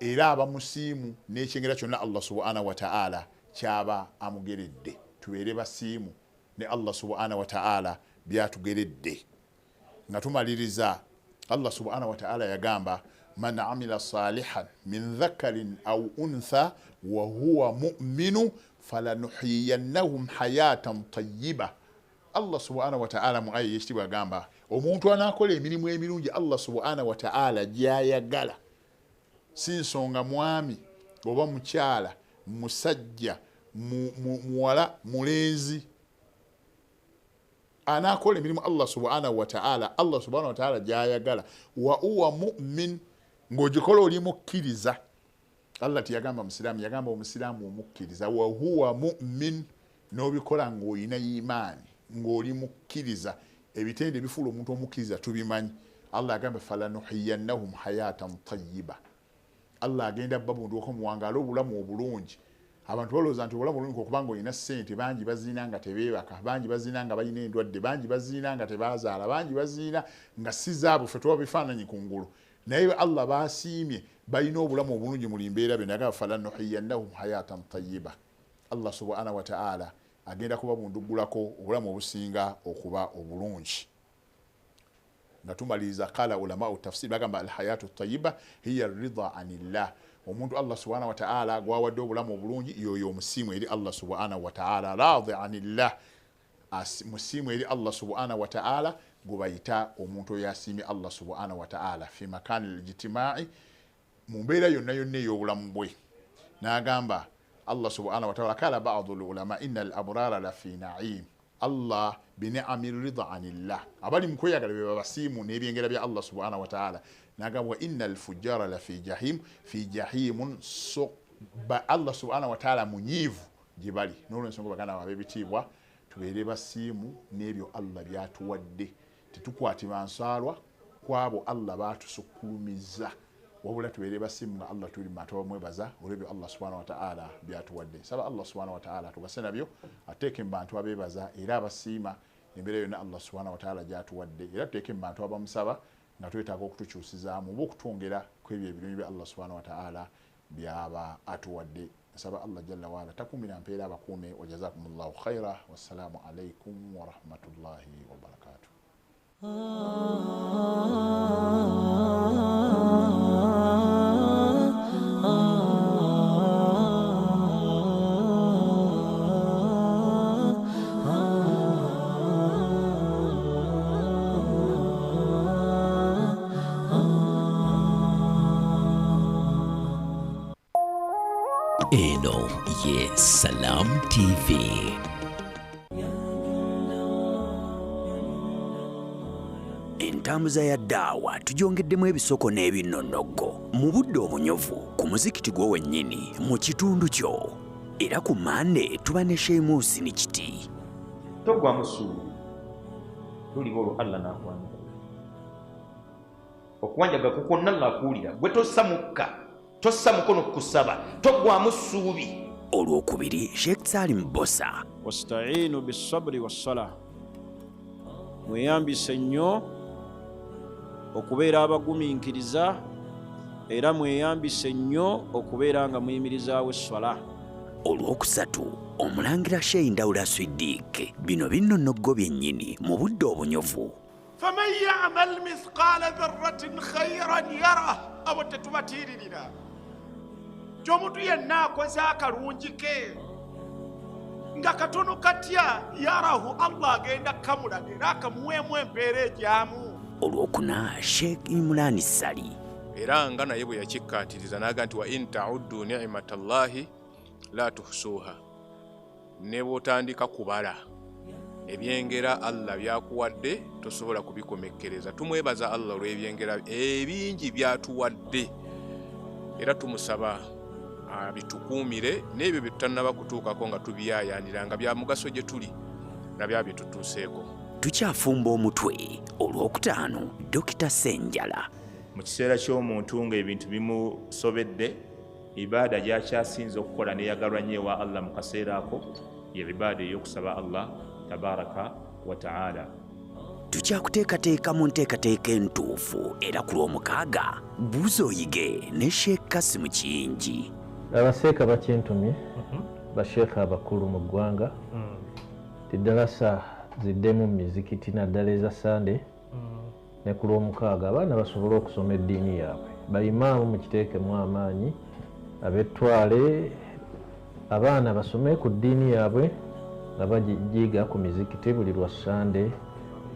era aba musiimu n'ekyengera kyonna Allah subhanahu wa ta'ala kyaba amugeredde tubeere basiimu ne Allah subhanahu wa ta'ala byatugeredde nga tumaliriza Allah subhanahu wa ta'ala yagamba man amila salihan min dhakarin aw untha wa huwa mu'minu falanuhiyannahum hayatan tayyiba Allah subhanahu wa ta'ala mu aya yekitibwa agamba omuntu anaakola emirimu emirungi Allah subhanahu wa ta'ala gyayagala si nsonga mwami oba mukyala musajja muwala mulenzi anaakola emirimu Allah subhanahu wa ta'ala gyayagala wa huwa mu'min ng'ogikola oli mukkiriza Allah tiyagamba musiraamu yagamba omusiraamu omukkiriza wa huwa mu'min n'obikola ng'olina imaani ng'oli mukkiriza ebitende bifuula omuntu omukkiriza tubimanyi Allah agamba falanuhiyannahum hayatan tayyiba Allah agenda babunduko muwangala obulamu obulungi abantu balowooza nti obulamu obulungi okubanga olina ssente bangi bazina nga tebeebaka bangi bazina nga balina endwadde bangi bazina nga tebazaala bangi bazina nga si zaabo ffe tuba bifaananyi ku ngulu naye Allah basiimye balina obulamu obulungi mu mbeera be naga falanuhiyannahum hayatan tayyiba Allah subhanahu wa ta'ala agenda kubabundugulako obulamu obusinga okuba obulungi nga tumaliriza qala ulama tafsir bagamba alhayatu tayyiba hiya ridha anillah omuntu Allah subhanahu wa ta'ala gwawadde obulamu obulungi yoyo musiimu eri Allah subhanahu wa ta'ala radhi anillah musiimu eri Allah subhanahu wa ta'ala gubayita omuntu yasiimi Allah subhanahu wa ta'ala fi makani al-ijtimai mu mbeera yonna ey'obulamu bwe n'agamba Allah subhanahu wa ta'ala kala ba'dhu ulama inna al-abrara la fi na'im Allah bini'ami ridha anillah abali mukweyagala be babasiimu n'ebyengera bya Allah subhanahu wa ta'ala nagambwa innal fujjara la fi jahimun so ba Allah subhanahu wa ta'ala munyivu gibali n'olwensonga baganda ab'ebitiibwa tubeere basiimu n'ebyo Allah byatuwadde tetukwatibwa nsaalwa kwabo Allah batusukulumiza wabula tubeere basiimu nga Allah tuli matoba mwebaza olw'ebyo Allah subhanahu wa ta'ala byatuwadde saba Allah subhanahu wa ta'ala tugase nabyo ateeke mu bantu abeebaza era abasiima embeera yonna Allah subhanahu wa ta'ala gyatuwadde era tuteeke mu bantu abamusaba nga twetaaga okutukyusizaamu oba okutwongera ku ebyo ebirungi bya Allah subhanahu wa ta'ala byaba atuwadde saba Allah jalla waala takumira mpeera abakuume wa jazakumullahu khaira wassalamu alaikum wa rahmatullahi wa barakatuh. Eno ye Salam TV. Entambuza ya ddaawa tugyongeddemu ebisoko n'ebinnonogo mu budde obunyuvu ku muzikiti gwo wennyini mu kitundu kyo era ku Mande tuba ne Sheikh ni kiti togwa musuulu tuliwo olwo Allah n'akwanja okuwanjaga kukonna ng'akuwulira gwe tossa mukono kusaba togwamu ssuubi. Olwokubiri Sheikh Salim Bosa wasta'inu bis-sabri was-salah mweyambise nnyo okubeera abagumiikiriza era mweyambise nnyo okubeera nga muyimirizaawo esswala. Olwokusatu omulangira Sheikh Ndawula Siddiq bino binnonogo byennyini mu budde obunyuvu. faman ya'mal mithqala dharratin khayran yarah abo tetubatiiririra ky'omuntu yenna akoze akalungi ke nga katono katya yarahu Allah agenda kamulaga era akamuweemu empeera egyamu. Olwokuna Sheikh Imran Sali era nga naye bwe yakikkaatiriza n'aga nti wa in ta'uddu ni'matallahi la tuhsuha ne bw'otandika kubala ebyengera Allah byakuwadde tosobola kubikomekkereza. Tumwebaza Allah olw'ebyengera ebingi byatuwadde era tumusaba bitukuumire n'ebyo bye tutannaba kutuukako nga tubiyaayaanira nga bya mugaso gye tuli nabyo bitutuuseeko. Tukyafumba omutwe. Olwokutaano Dr. Senjala Mu kiseera ky'omuntu ng'ebintu bimusobedde ibaada gy'akyasinze okukola neyagalwa nnyo ewa Allah mu kaseera ako ye ibaada ey'okusaba Allah tabaraka wa ta'ala. Tukyakuteekateeka mu nteekateeka entuufu era ku Lwomukaaga buuza oyige ne Sheikh Kasimu Kiyingi. Abaseeka bakintumye basheekha abakulu mu ggwanga tiddalasa ziddemu mu mizikiti naddala eza Sande ne ku Lwomukaaga abaana basobole okusoma eddiini yaabwe. Bayimaamu mukiteekemu amaanyi ab'ettwale abaana basome ku ddiini yaabwe nga bagiyiga ku mizikiti buli lwa Sande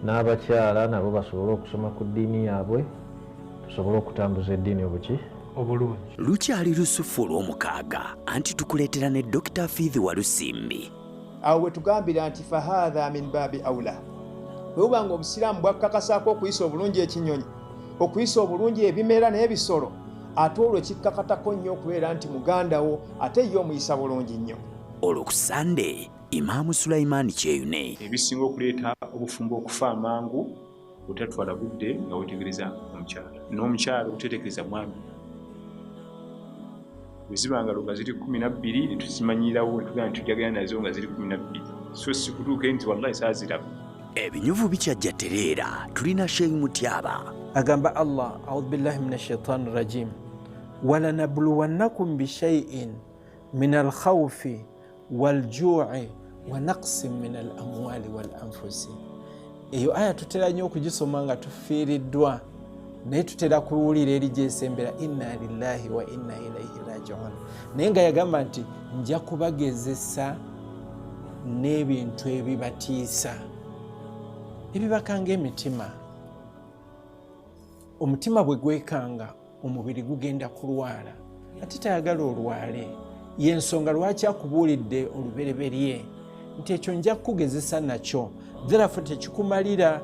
n'abakyala nabo basobole okusoma ku ddiini yaabwe tusobole okutambuza eddiini obuki obulungi. Lukyali lusufu Olwomukaaga anti tukuleetera ne Dr. Fidhi Walusimbi. Awo wetugambira nti fahadha min babi aula bwe buba nga obusiraamu bwakkakasaako okuyisa obulungi ekinyonyi okuyisa obulungi ebimera n'ebisolo ate olwo kikkakatako nnyo okubeera nti mugandawo ate ye omuyisa bulungi nnyo. Olwo ku Sande Imaamu Sulaiman Kyeyune Ebisinga okuleeta obufumbo okufa amangu butatwala budde nga wetegereza omukyala n'omukyala obutetegereza mwami bwezibanga nga ziri 12 netukimanyirawo netugamba nti tujagala nazo nga ziri 12 so sikutuuke nti wallahi saa ziraba. Ebinyuvu bikyajja tereera tulina Sheikh Mutyaba agamba Allah a'udhu billahi minash shaitani rajim walanabluwannakum bishay'in min alkhawfi walju'i wa naqsin min alamwali walanfusi. Eyo aya tutera nnyo okugisoma nga tufiiriddwa naye tutera kuwulira eri gyesembera inna lillahi wa inna ilaihi raji'un. Naye nga yagamba nti nja kubagezesa n'ebintu ebibatiisa ebibakanga emitima. Omutima bwe gwekanga omubiri gugenda kulwala ate tayagala olwale. Yensonga lwaki akubuulidde olubereberye nti ekyo nja kukugezesa nakyo, therefore tekikumalira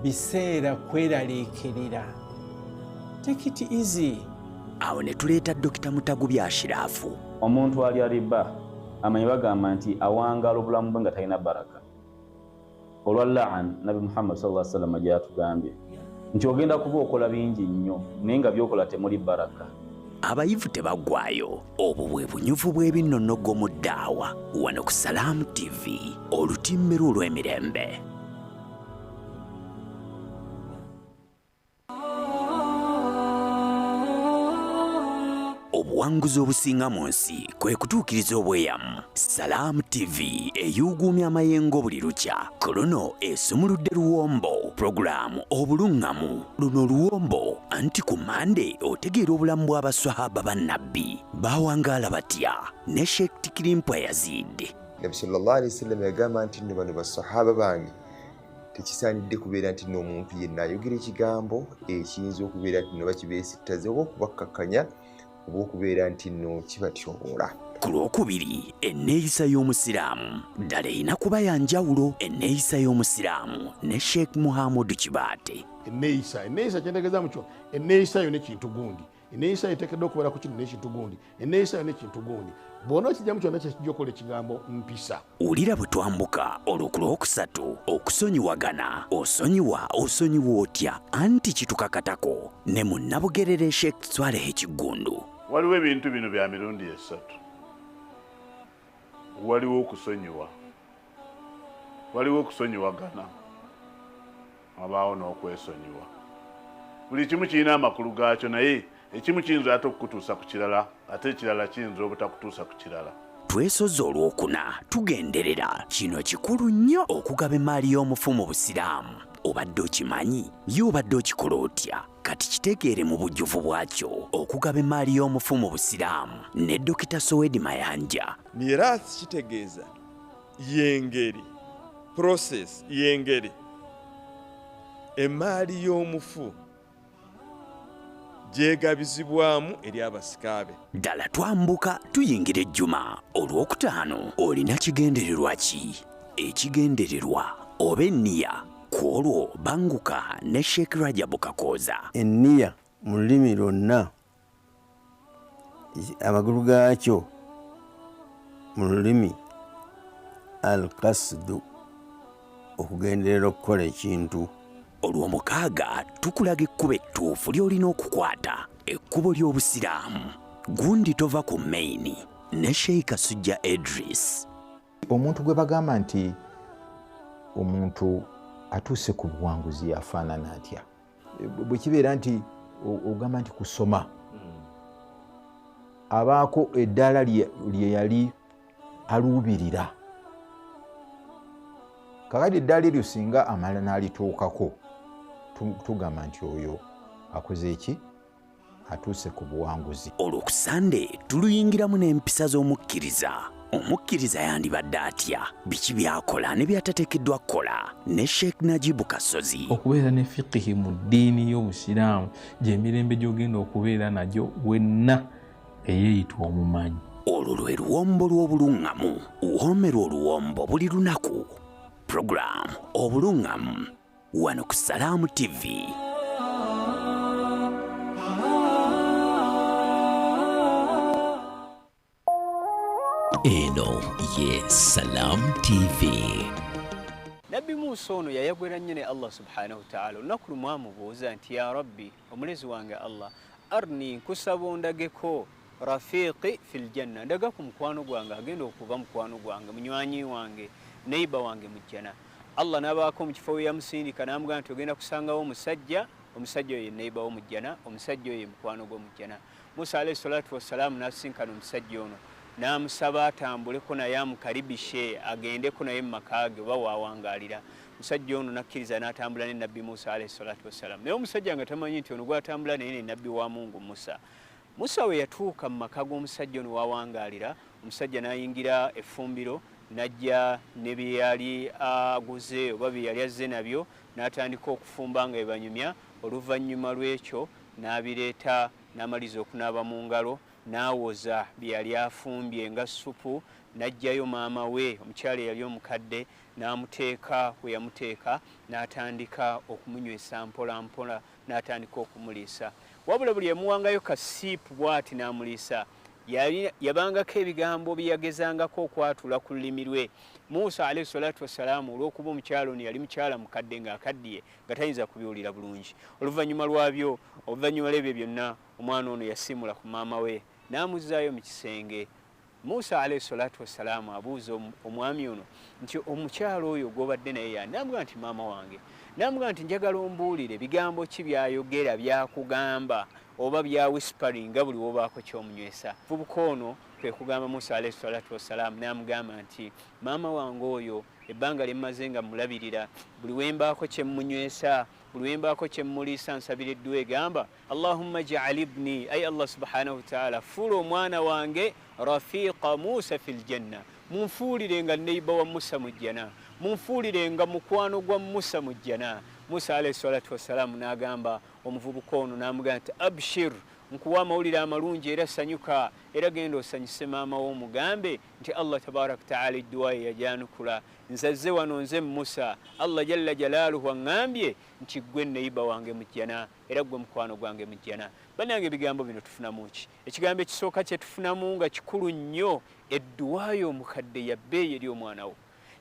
biseera kweraliikirira. Take it easy. Awo ne tuleeta Dr. Mutagubya Ashirafu. Omuntu alya riba amanyi bagamba nti awangala obulamu bwe nga talina baraka. Olwa la'an Nabi Muhammad sallallahu alaihi wasallam gyatugambye nti ogenda kuba okola bingi nnyo naye nga byokola temuli baraka. Abayivu tebaggwayo. Obwo bwe bunyuvu bw'ebinnonogo mu ddaawa wano ku Salaamu TV, olutimbe olw'emirembe. Obuwanguzi obusinga mu nsi kwe kutuukiriza obweyamu. Salaamu TV eyuuguumya amayengo buli lukya. Ku luno esumuludde luwombo, puroguraamu obuluŋŋamu. Luno luwombo anti ku Mande otegeera obulamu bw'abaswahaba bannabbi baawangaala batya ne Sheikh Tikirimpwa Yazid. Nabi sallallahu alaihi wasallam yagamba nti nno bano basahaba bange tekisaanidde kubeera nti n'omuntu yenna ayogera ekigambo ekiyinza okubeera nti no bakibeesittaze oba okubakkakanya oba okubeera nti nno kibatyoboola. Ku lwokubiri, enneeyisa y'omusiraamu ddala erina kuba ya njawulo. Enneeyisa y'omusiraamu ne Sheikh Muhammad Kibaate. Enneeyisa kyentegeeza mu kyo, enneeyisa yo n'ekintu gundi. Enneeyisa eteekeddwa okubeera ku kino n'ekintu gundi. Enneeyisa yo n'ekintu gundi. Bw'onooba kijjamu kyonna kijja okukola ekigambo mpisa. Wulira bwe twambuka olwo lwokusatu, okusonyiwagana. Osonyiwa otya anti kitukakatako ne munnabugerere Sheikh Swaleh Kigundu. Waliwo ebintu bino bya mirundi esatu. Waliwo okusonyiwa, waliwo okusonyiwagana, wabaawo n'okwesonyiwa. Buli kimu kirina amakulu gaakyo, naye ekimu kiyinza ate okukutuusa ku kirala, ate ekirala kiyinza obutakutuusa ku kirala. Twesoza olwokuna tugenderera kino kikulu nnyo okugaba emaali y'omufu mu Busiraamu. Obadde okimanyi ye obadde okikola otya? Kati kitegeere mu bujjuvu bwakyo okugaba emaali y'omufu mu Busiraamu ne Dr. Sowedi Mayanja. Miraasi kitegeeza yengeri process yengeri emaali y'omufu gyegabizibwamu eri abasikaabe. Ddala twambuka tuyingira ejjuma. Olwokutaano olina kigendererwa ki? Ekigendererwa oba enniya ku olwo banguka ne Sheikh Rajabu Kakooza. Enniya mu lulimi lwonna amagulu gaakyo mu lulimi al-qasdu, okugenderera okukola ekintu. Olw'omukaaga tukulaga ekkubo ettuufu ly'olina okukwata, ekkubo ly'Obusiraamu. Gundi tova ku Maini ne Sheikh Sujja Idris. Omuntu gwe bagamba nti omuntu atuuse ku buwanguzi afaanana atya? Bwe kibeera nti ogamba nti kusoma, abaako eddaala lye yali aluubirira. Kakati eddaala eryo singa amala n'alituukako, tugamba nti oyo akoze eki? Atuuse ku buwanguzi. Olwo ku Sande tuluyingiramu n'empisa z'omukkiriza. Omukkiriza yandibadde atya? Biki byakola ne byatateekeddwa kukola? Ne Sheikh Najibu Kasozi. Okubeera ne fiqihi mu ddiini y'Obusiraamu gy'emirembe gy'ogenda okubeera nagyo wenna eyeeyitwa omumanyi. Olwo lwe luwombo lw'obuluŋŋamu. Woomera oluwombo buli lunaku. Program obuluŋŋamu wano ku Salaamu TV. Eno ye Salaamu TV. Nabbi Musa ono yayagwera nnyo ne Allah subhanahu wa ta'ala. Olunaku lumu amubuuza nti ya Rabbi, omulezi wange Allah, arni nkusaba ondageko rafiqi fil janna, ndaga ku mukwano gwange agenda okuva mukwano gwange, munywanyi wange, neighbor wange mu jjana. Allah n'abaako mu kifo yamusindika n'amugamba nti ogenda kusangawo omusajja oyo ye neighbor wo mu jjana, omusajja oyo ye mukwano gwo mu jjana. Musa alayhi salatu wassalamu n'asinkana omusajja ono n'amusaba atambuleko naye amukaribishe agendeko naye mu maka ge oba waawangaalira. Musajja ono nakkiriza n'atambula ne Nabbi Musa alayhi salatu wassalamu. Naye omusajja nga tamanyi nti ono gw'atambula naye ne Nabbi wa Mungu Musa. Musa we yatuuka mu maka g'omusajja ono waawangaalira, omusajja n'ayingira effumbiro n'ajja ne bye yali aguze oba bye yali azze nabyo n'atandika okufumba nga bebanyumya. Oluvannyuma lw'ekyo n'abireeta n'amaliza okunaaba mu ngalo, n'awoza bye yali afumbye nga supu, n'ajjayo maama we omukyala yali omukadde n'amuteeka we yamuteeka n'atandika okumunywesa mpola mpola n'atandika okumuliisa wabula buli yamuwangayo kasiipu bw'ati n'amuliisa yabangako ebigambo bye yagezangako okwatula ku lulimi lwe. Musa alayhi salatu wassalaamu olw'okuba omukyala ono yali mukyala mukadde ng'akaddiye nga tayinza kubiwulira bulungi. Oluvannyuma lwabyo oluvannyuma lw'ebyo byonna omwana ono yasimula ku maama we n'amuzzaayo mu kisenge. Musa alayhi salatu wassalaamu abuuza omwami ono nti omukyala oyo gw'obadde naye yani n'amugamba nti maama wange n'amugamba nti njagala ombuulire bigambo ki byayogera byakugamba oba bya whispering nga buli wobaako kyomunywesa. Vubuka ono kwe kugamba Musa alayhi salatu wassalaamu n'amugamba nti maama wange oyo ebbanga lye mmaze nga mulabirira buli wembaako kyemunywesa buli wembaako kyemuliisa nsabira edduwa egamba Allahumma ja'al ibni ay Allah subhanahu wa ta'ala fuula omwana wange rafiqa Musa fil janna munfuulire nga neiba wa Musa mu jjana munfuulire nga mukwano gwa Musa mu jjana. Musa alayhi salatu wassalaamu n'agamba omuvubuka ono n'amugamba nti abshir nkuwa amawulire amalungi era sanyuka era genda osanyuse maama wo omugambe nti Allah tabaraka ta'ala edduwa ye yajyanukula nzazze wano nze Musa Allah jalla jalaaluhu aŋŋambye nti gwe neiba wange mu jjana era gwe mukwano gwange mu jjana. Bannange ebigambo bino tufunamu ki? Ekigambo ekisooka kye tufunamu nga kikulu nnyo edduwa y'omukadde yabbeeyi eri omwana wo.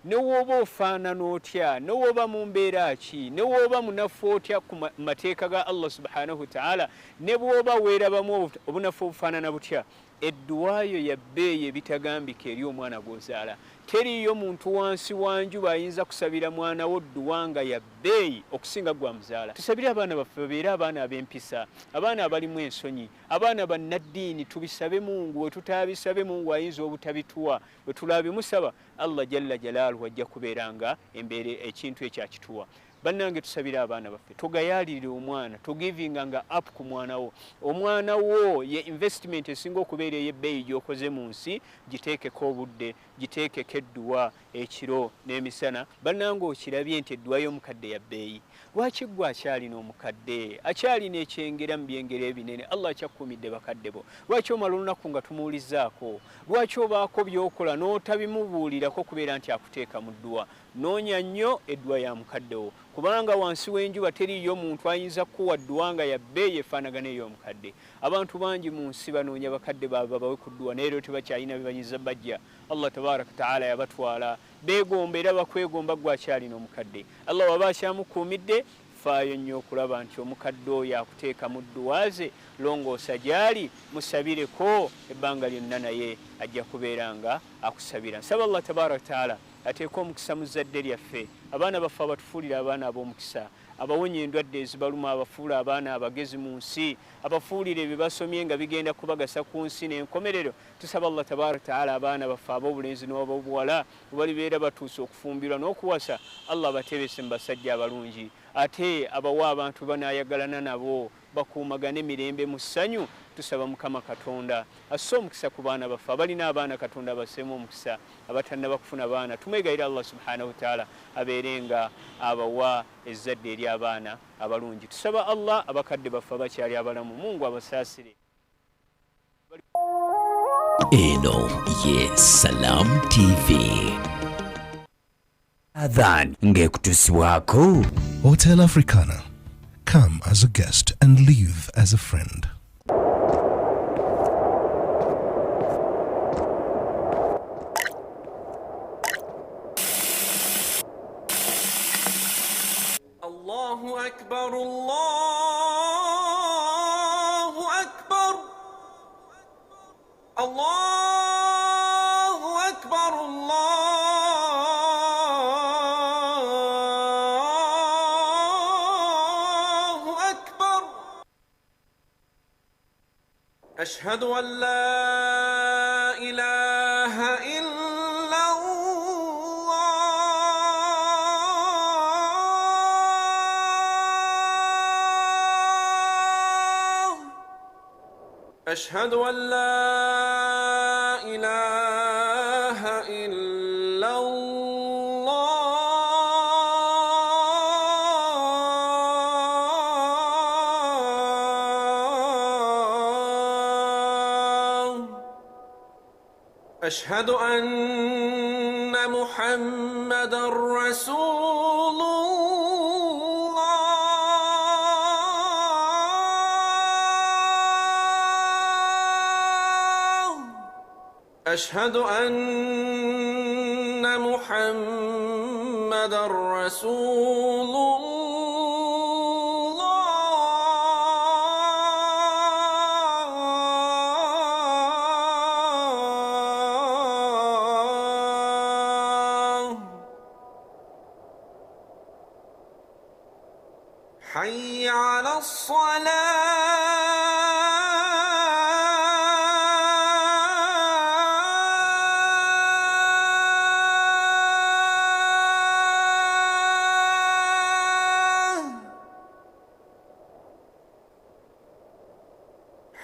Newooba ofaanana otya newooba mu mbeera ki newooba munafu otya ku mateeka ga Allah subhanahu wa ta'ala ne bw'oba weerabamu obunafu obufaanana butya edduwa yo yabbeeyi ebitagambika eri omwana gw'ozaala. Teriyo muntu wansi wanjuba ayinza kusabira mwana wo dduwa nga yabbeeyi okusinga gwamuzaala. Tusabire abaana baffe babeere abaana ab'empisa abaana abalimu ensonyi abaana bannaddiini tubisabe Mungu we tutaabisabe Mungu ayinza obutabituwa we tulaabimusaba Allah jalla jalaaluhu ajja kubeeranga embeere ekintu ekyakituwa. Bannange tusabire abaana baffe tugayaalirire omwana tugivinga nga up ku mwana wo. Omwana wo ye investment esinga okubeera ey'ebbeeyi gy'okoze mu nsi giteekeko obudde giteekeko edduwa ekiro n'emisana. Bannange okirabye nti edduwa y'omukadde yabbeeyi. Lwaki gwe akyalina omukadde akyalina ekyengera mu byengero ebinene Allah akyakuumidde bakadde bo? Lwaki omala olunaku nga tumuwulizzaako? Lwaki obaako by'okola n'otabimubuulirako kubeera nti akuteeka mu dduwa? Noonya nnyo edduwa ya mukadde wo kubanga wansi w'enjuba teriyo muntu ayinza kuwa dduwa nga yabbeeyi efaanagana ey'omukadde. Abantu bangi mu nsi banoonya bakadde baabwe bawe ku dduwa naye leero tebakyalina bibanyiza bajja. Allah tabaraka ta'ala yabatwala beegomba era bakwegomba gwe akyalina omukadde. Allah waba akyamukuumidde faayo nnyo okulaba nti omukadde oyo akuteeka mu dduwa ze longoosa gy'ali musabireko ebbanga lyonna naye ajja kubeera nga akusabira. Nsaba Allah tabaraka ta'ala ateeka omukisa mu zzadde lyaffe abaana baffe abatufuulira abaana ab'omukisa abawonya endwadde ezibaluma abafuula abaana abagezi mu nsi abafuulira ebyo basomye nga bigenda kubagasa ku nsi n'enkomerero. Tusaba Allah tabaraka ta'ala abaana baffe ab'obulenzi n'ab'obuwala balibeera batuuse okufumbirwa n'okuwasa Allah abatebese mu basajja abalungi ate abawa abantu banaayagalana nabo bakuumagane mirembe mu ssanyu. Tusaba Mukama Katonda asse omukisa ku baana baffe abalina abaana Katonda abasseemu omukisa abatannaba kufuna baana tumwegayira Allah subhanahu wa ta'ala abeere nga abawa ezzadde eri abaana abalungi. Tusaba Allah abakadde baffe abakyali abalamu Mungu abasaasire. Eno ye Salam TV adhan ngekutusibwako Hotel Africana. Come as a guest and leave as a friend. Allahu Akbar, Allahu Akbar, Allahu Akbar, Allahu Akbar. Ashhadu an la ilaha illa أشهد أن لا إله إلا الله أشهد أن محمدا رسول الله أشهد أن محمدا رسول الله حي على الصلاة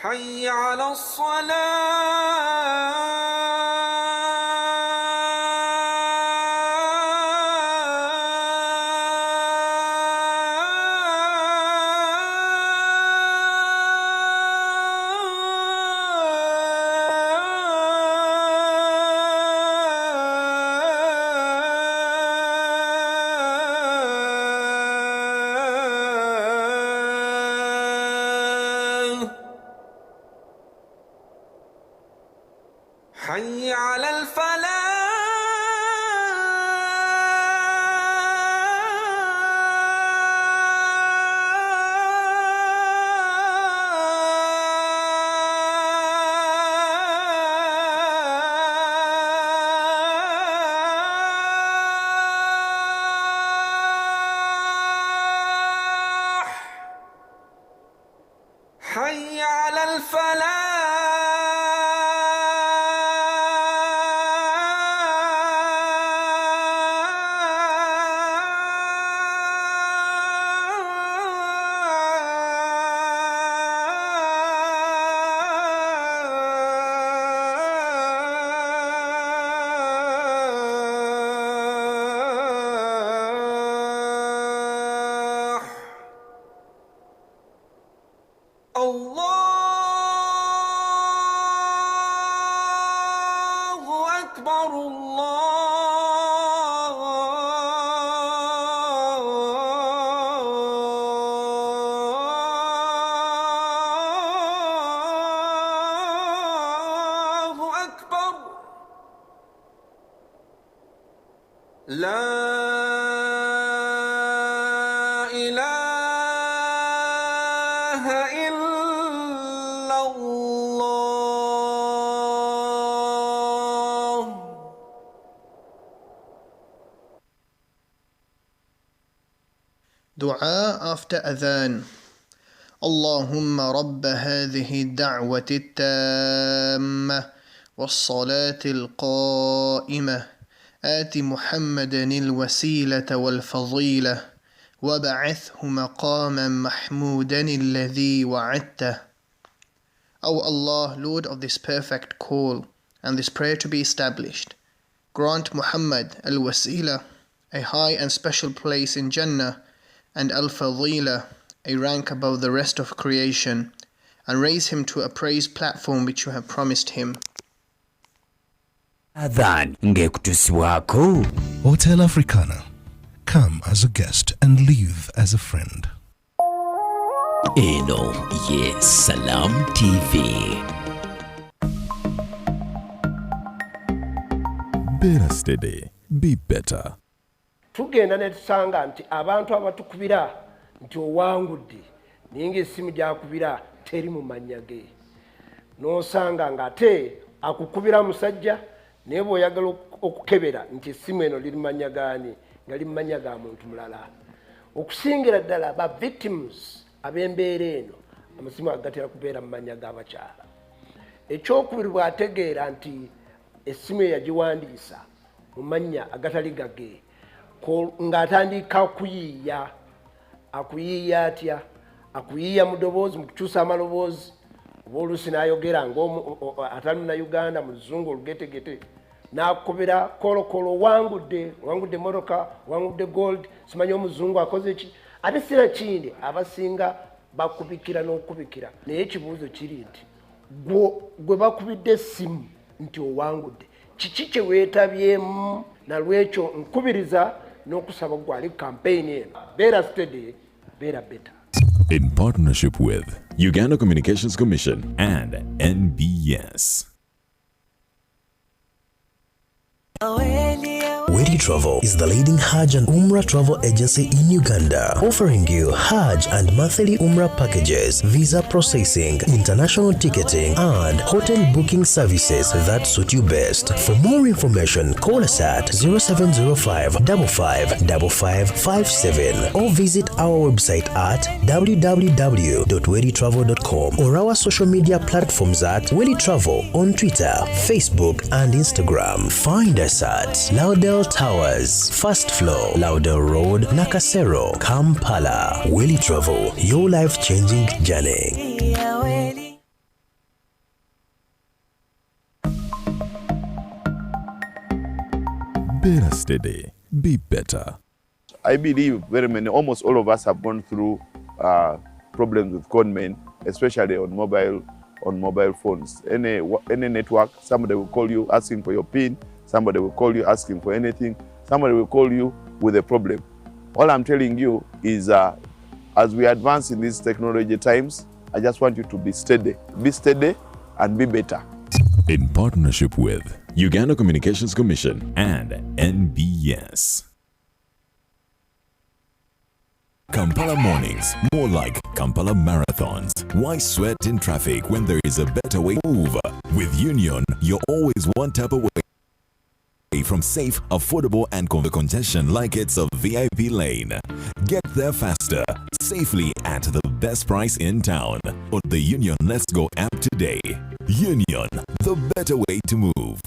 حي على الصلاة حي على الفلاح حي على الفلاح الله أكبر الله أكبر لا إله إلا الله Dua after adhan. اللهم رب هذه الدعوة التامة والصلاة القائمة آت محمدا الوسيلة والفضيلة وبعثه مقاما محمودا الذي وعدته. O Allah, Lord of this perfect call and this prayer to be established, grant Muhammad al-Wasila a high and special place in Jannah and al-Fadila a rank above the rest of creation, and raise him to a praise platform which you have promised him. Adhan ngekutusibwako. Hotel Africana. Come as a guest and leave as a friend. Eno ye Salam TV. Better steady, be better. Tugenda ne tusanga nti abantu abatukubira nti owangudde ninga essimu gyakubira teri mu mannya ge. N'osanga ng'ate akukubira musajja naye bw'oyagala okukebera nti essimu eno liri mannya gaani nga liri mannya ga muntu mulala. Okusingira ddala ba victims ab'embeera eno amasimu agatera kubeera mu mannya g'abakyala. Ekyokubiri bw'ategeera nti essimu eyagiwandiisa mu mannya agatali gage ng'atandika kuyiiya. Akuyiiya atya? Akuyiiya mu ddoboozi, mu kukyusa amaloboozi. Oba oluusi n'ayogera atali Munnayuganda, mu Luzungu olugetegete. N'akubira kolokolo, wangudde motoka, wangudde gold, simanyi Omuzungu akoze ki. Ate sira kindi abasinga bakubikira n'okubikira. Naye ekibuuzo kiri nti gwe bakubidde essimu nti owangudde, kiki kye weetabyemu nalwekyo nkubiriza n'okusaba gwali campaign eno beera steady beera better. In partnership with Uganda Communications Commission and NBS. Wedi Travel is the leading Hajj and Umrah travel agency in Uganda, offering you Hajj and monthly Umrah packages, visa processing, international ticketing, and hotel booking services that suit you best. For more information, call us at 0705 555557 or visit our website at www.weditravel.com or our social media platforms at Wedi Travel on Twitter, Facebook, and Instagram. Find us at Laudel Towers, First Floor, Laudel Road, Nakasero, Kampala. Wedi Travel, your life-changing journey. Better steady, be better. I believe almost all of us have gone through problems with conmen, especially on mobile phones. Any network, somebody will call you asking for your PIN, somebody will call you asking for anything, somebody will call you with a problem. All I'm telling you is as we advance in these technology times, I just want you to be steady and be better. In partnership with Uganda Communications Commission and NBS. Kampala mornings, more like Kampala marathons. Why sweat in traffic when there is a better way to move? With Union, you're always one tap away from safe, affordable, and congestion like it's a VIP lane. Get there faster, safely at the best price in town. On the Union Let's Go app today. Union, the better way to move.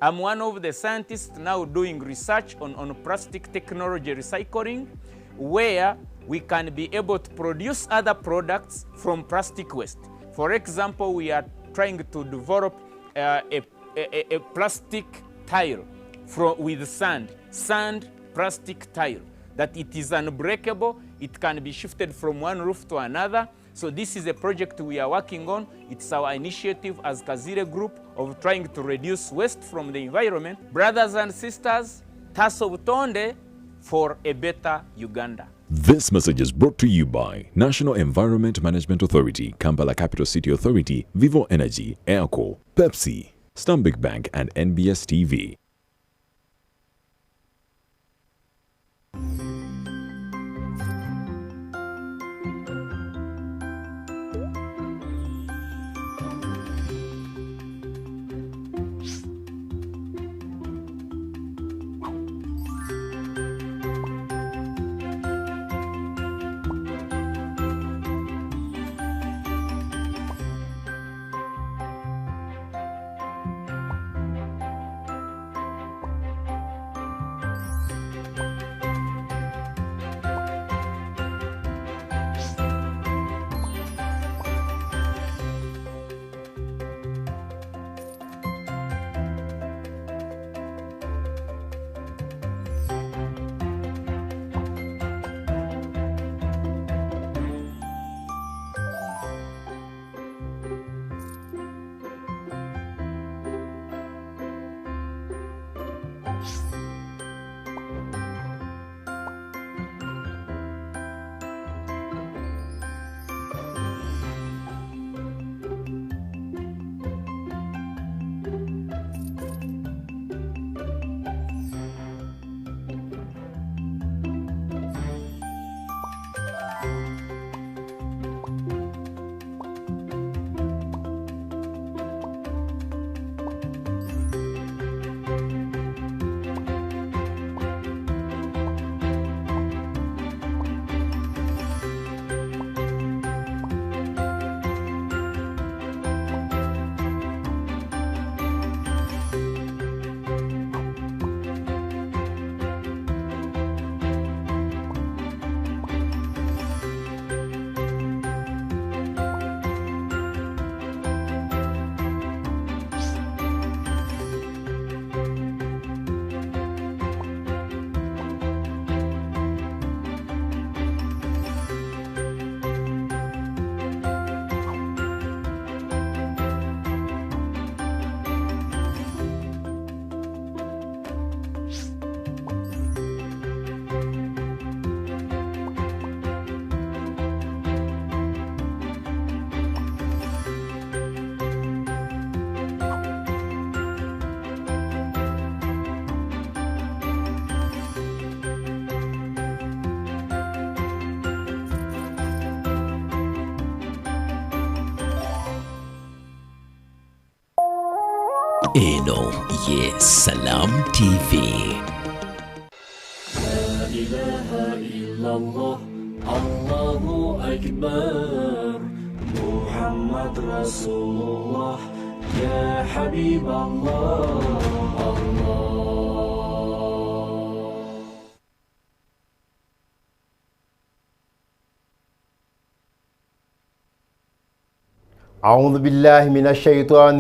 I'm one of the scientists now doing research on plastic technology recycling, where we can be able to produce other products from plastic waste. For example, we are trying to develop a plastic tile with sand plastic tile, that it is unbreakable, it can be shifted from one roof to another. So this is a project we are working on. It's our initiative as Kazire Group of trying to reduce waste from the environment. Brothers and sisters, Taso Butonde for a better Uganda. This message is brought to you by National Environment Management Authority, Kampala Capital City Authority, Vivo Energy, Airco, Pepsi, Stanbic Bank, and NBS TV. eno ye Salam TV. La ilaha illallah, Allahu Akbar, Muhammad Rasulullah, ya Habib Allah, Allah. أعوذ بالله من الشيطان